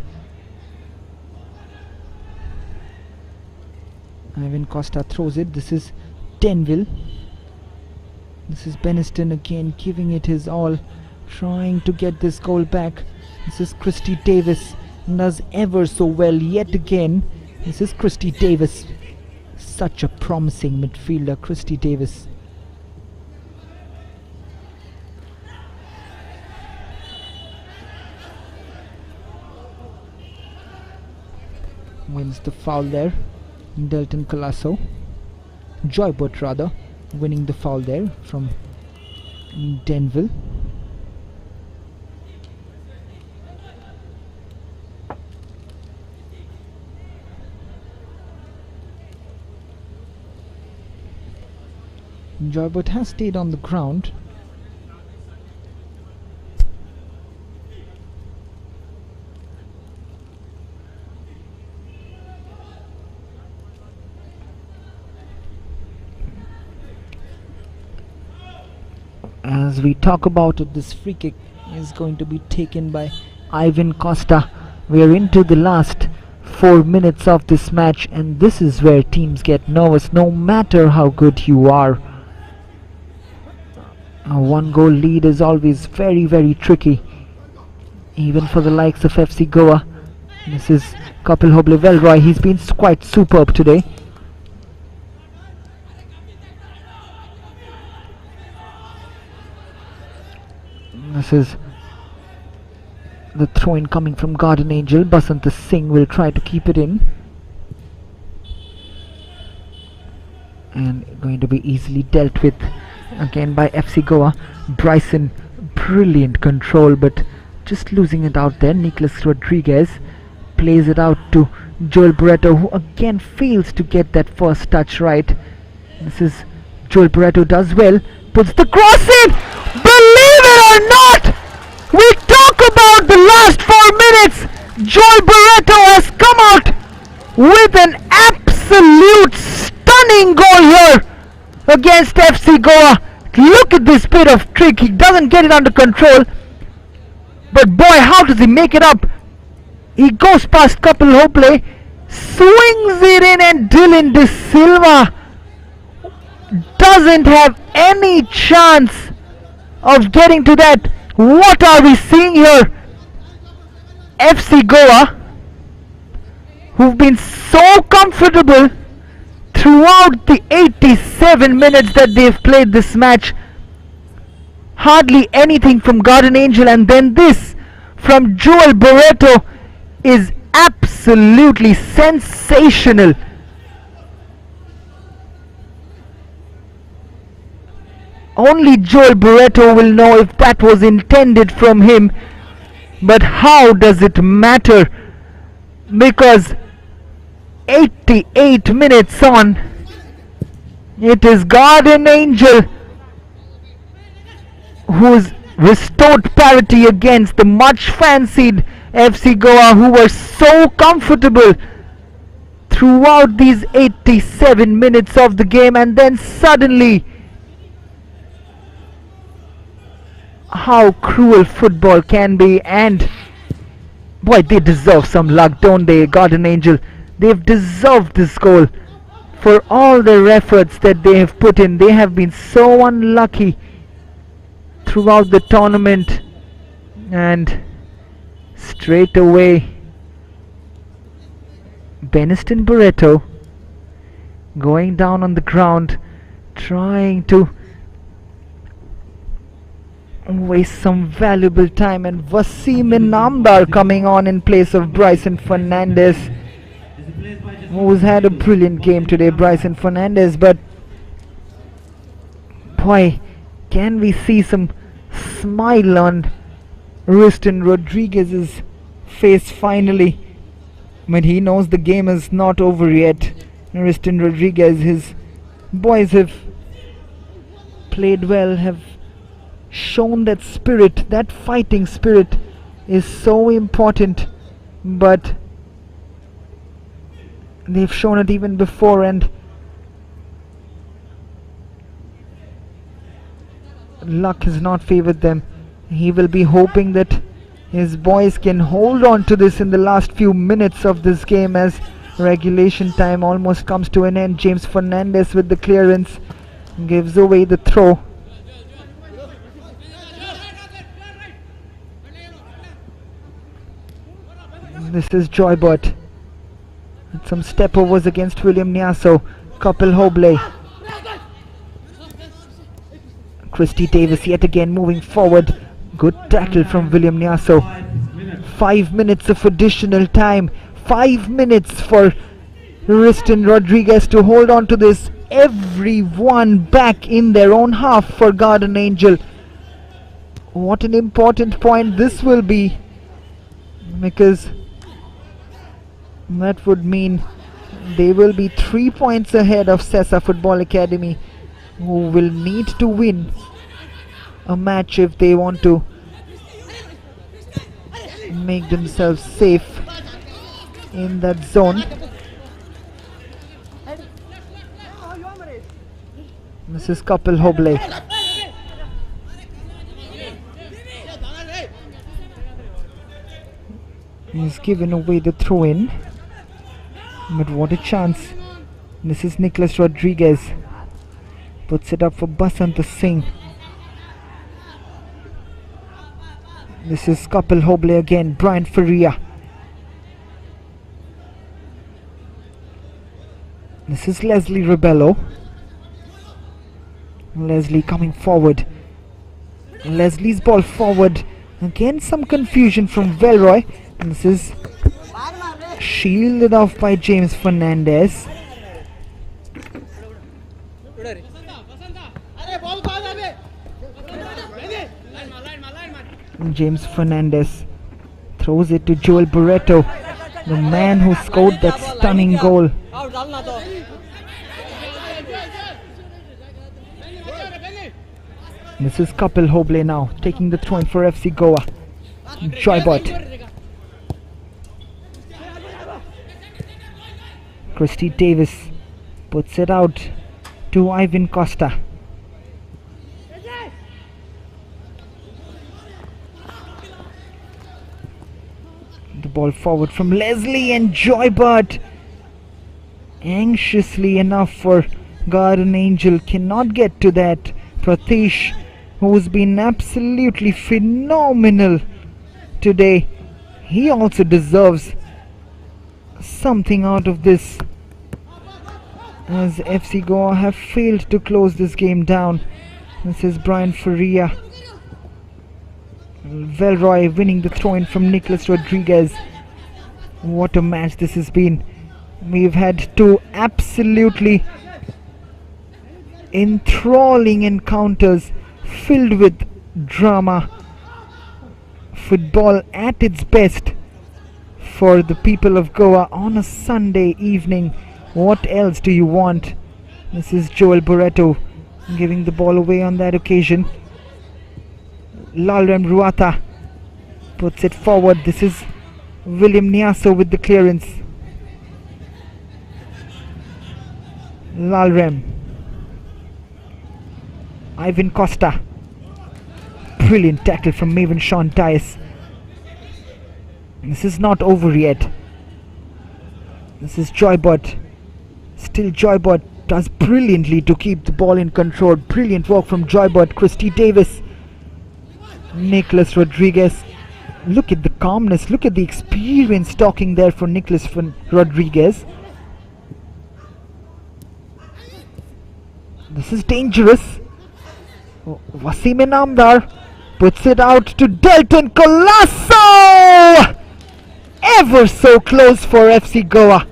Ivan Costa throws it. This is Denville. This is Beniston again giving it his all, trying to get this goal back. This is Christy Davis, does ever so well yet again. This is Christy Davis, such a promising midfielder, Christy Davis. Wins the foul there, Delton Colasso. Joybert rather, winning the foul there from Denville. Joybert has stayed on the ground. As we talk about it, this free kick is going to be taken by Ivan Costa. We are into the last 4 minutes of this match, and this is where teams get nervous no matter how good you are. A 1-goal lead is always very, very tricky, even for the likes of FC Goa. This is Kapil Hoble-Velroy. He's been quite superb today. This is the throw-in coming from Garden Angel. Basant Singh will try to keep it in, and going to be easily dealt with again by FC Goa. Bryson, brilliant control, but just losing it out there. Nicholas Rodriguez plays it out to Joel Barreto, who again fails to get that first touch right. This is Joel Barreto, does well, puts the cross in. Believe it or not, we talk about the last 4 minutes. Joel Barreto has come out with an absolute stunning goal here against FC Goa. Look at this bit of trick. He doesn't get it under control, but boy, how does he make it up? He goes past Kapil Hoble, swings it in, and Dylan De Silva doesn't have any chance of getting to that. What are we seeing here? FC Goa, who've been so comfortable throughout the 87 minutes that they've played this match. Hardly anything from Garden Angel, and then this from Joel Barreto is absolutely sensational. Only Joel Barreto will know if that was intended from him, but how does it matter? Because 88 minutes on, it is Garden Angel who's restored parity against the much fancied FC Goa, who were so comfortable throughout these 87 minutes of the game, and then suddenly, how cruel football can be. And boy, they deserve some luck, don't they, Garden Angel? They've deserved this goal for all their efforts that they have put in. They have been so unlucky throughout the tournament, and straight away Beniston Barreto going down on the ground, trying to waste some valuable time, and Wasim Inamdar coming on in place of Bryson Fernandez, who's had a brilliant game today, Bryson Fernandez. But boy, can we see some smile on Riston Rodriguez's face finally, when he knows the game is not over yet. Riston Rodriguez, his boys have played well, have shown that spirit, that fighting spirit is so important, but they've shown it even before, and luck has not favored them. He will be hoping that his boys can hold on to this in the last few minutes of this game as regulation time almost comes to an end. James Fernandez with the clearance gives away the throw. This is Joybert. Some step overs against William Nyaso. Kapil Hoble. Christy Davis yet again moving forward. Good tackle from William Nyaso. 5 minutes of additional time. 5 minutes for Riston Rodriguez to hold on to this. Everyone back in their own half for Garden Angel. What an important point this will be, because that would mean they will be 3 points ahead of Sessa Football Academy, who will need to win a match if they want to make themselves safe in that zone. This is Kapil Hoble. He's given away the throw in, but what a chance. This is Nicholas Rodriguez. Puts it up for Basanta Singh. This is Kapil Hoble again. Brian Faria. This is Leslie Rebello. Leslie coming forward. Leslie's ball forward. Again some confusion from Velroy. And this is shielded off by James Fernandez. James Fernandez throws it to Joel Barreto, the man who scored that stunning goal. This is Kapil Hoble now, taking the throw in for FC Goa. Joybot. Christy Davis puts it out to Ivan Costa. The ball forward from Leslie, and Joybert, anxiously enough for Garden Angel, cannot get to that. Pratish, who's been absolutely phenomenal today, he also deserves something out of this, as FC Goa have failed to close this game down. This is Brian Faria. Velroy winning the throw-in from Nicholas Rodriguez. What a match this has been. We've had two absolutely enthralling encounters filled with drama. Football at its best for the people of Goa on a Sunday evening. What else do you want? This is Joel Barreto giving the ball away on that occasion. Lalrem Ruata puts it forward. This is William Nyaso with the clearance. Lalrem. Ivan Costa. Brilliant tackle from Maven Sean Dias. This is not over yet. This is Joybot. Still Joybot does brilliantly to keep the ball in control. Brilliant work from Joybot. Christy Davis. Nicholas Rodriguez. Look at the calmness. Look at the experience talking there for Nicholas Rodriguez. This is dangerous. Wasim Inamdar puts it out to Delton Colasso. Ever so close for FC Goa.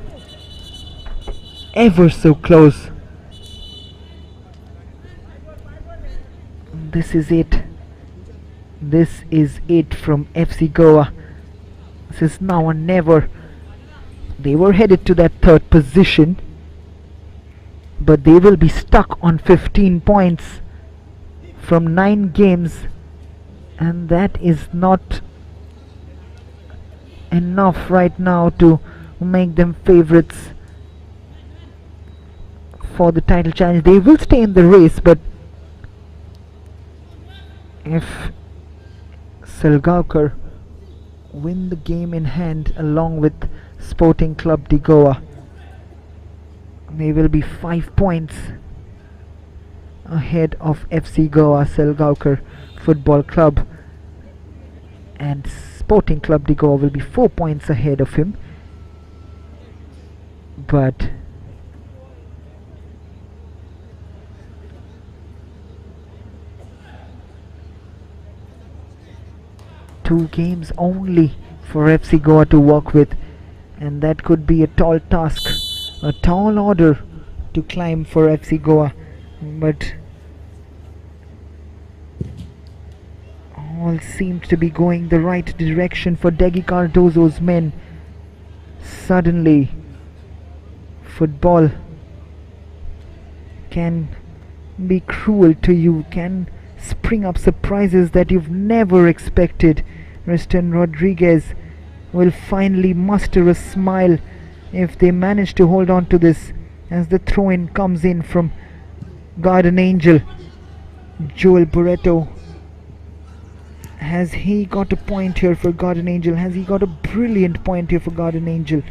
Ever so close. This is it. This is it from FC Goa. This is now or never. They were headed to that third position, but they will be stuck on 15 points from 9 games, and that is not enough right now to make them favourites for the title challenge. They will stay in the race, but if Salgaonkar win the game in hand along with Sporting Club de Goa, they will be 5 points ahead of FC Goa Salgaonkar Football Club, and Sporting Club de Goa will be 4 points ahead of him. But two games only for FC Goa to work with, and that could be a tall task, a tall order to climb for FC Goa. But all seems to be going the right direction for Degi Cardozo's men. Suddenly, football can be cruel to you, can spring up surprises that you've never expected. Riston Rodriguez will finally muster a smile if they manage to hold on to this, as the throw-in comes in from Garden Angel. Joel Barreto, has he got a point here for Garden Angel? Has he got a brilliant point here for Garden Angel?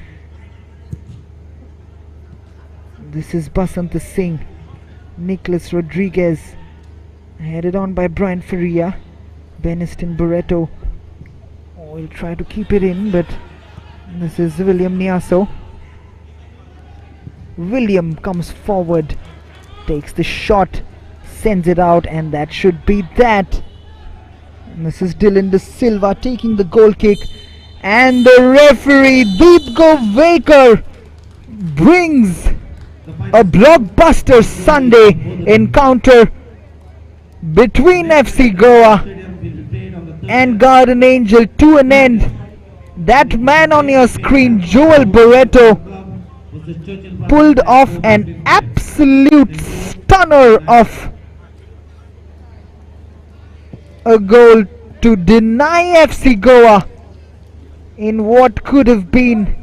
This is Basant Singh. Nicholas Rodriguez, headed on by Brian Faria. Beniston Barreto will try to keep it in, but this is William Niaso. William comes forward, takes the shot, sends it out, and that should be that. And this is Dylan De Silva taking the goal kick, and the referee Deep Govekar brings a blockbuster Sunday encounter between FC Goa and Garden Angel to an end. That man on your screen, Joel Barreto, pulled off an absolute stunner of a goal to deny FC Goa in what could have been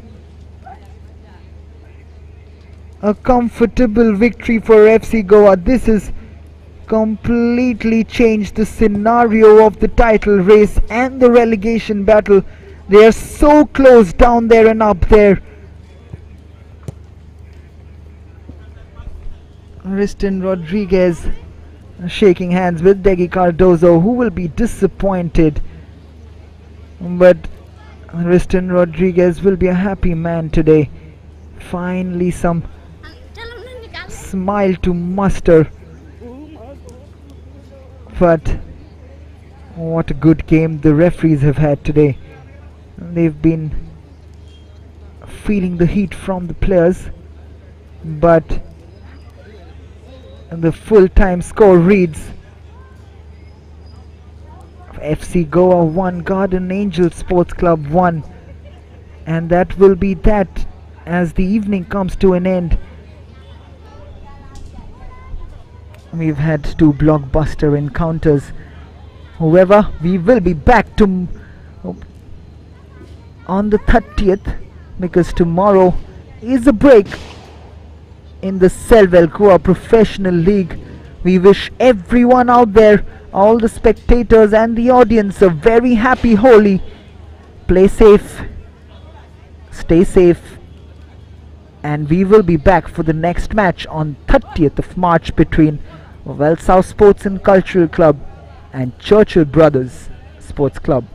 a comfortable victory for FC Goa. This has completely changed the scenario of the title race and the relegation battle. They are so close down there and up there. Riston Rodriguez shaking hands with Degi Cardozo, who will be disappointed, but Riston Rodriguez will be a happy man today. Finally some smile to muster. But what a good game the referees have had today. They've been feeling the heat from the players, but the full-time score reads FC Goa 1, Garden Angel Sports Club 1, and that will be that as the evening comes to an end. We've had two blockbuster encounters. However, we will be back to on the 30th, because tomorrow is a break in the Selvel Goa Professional League. We wish everyone out there, all the spectators and the audience, a very happy Holi. Play safe, stay safe, and we will be back for the next match on 30th of March between Well South Sports and Cultural Club and Churchill Brothers Sports Club.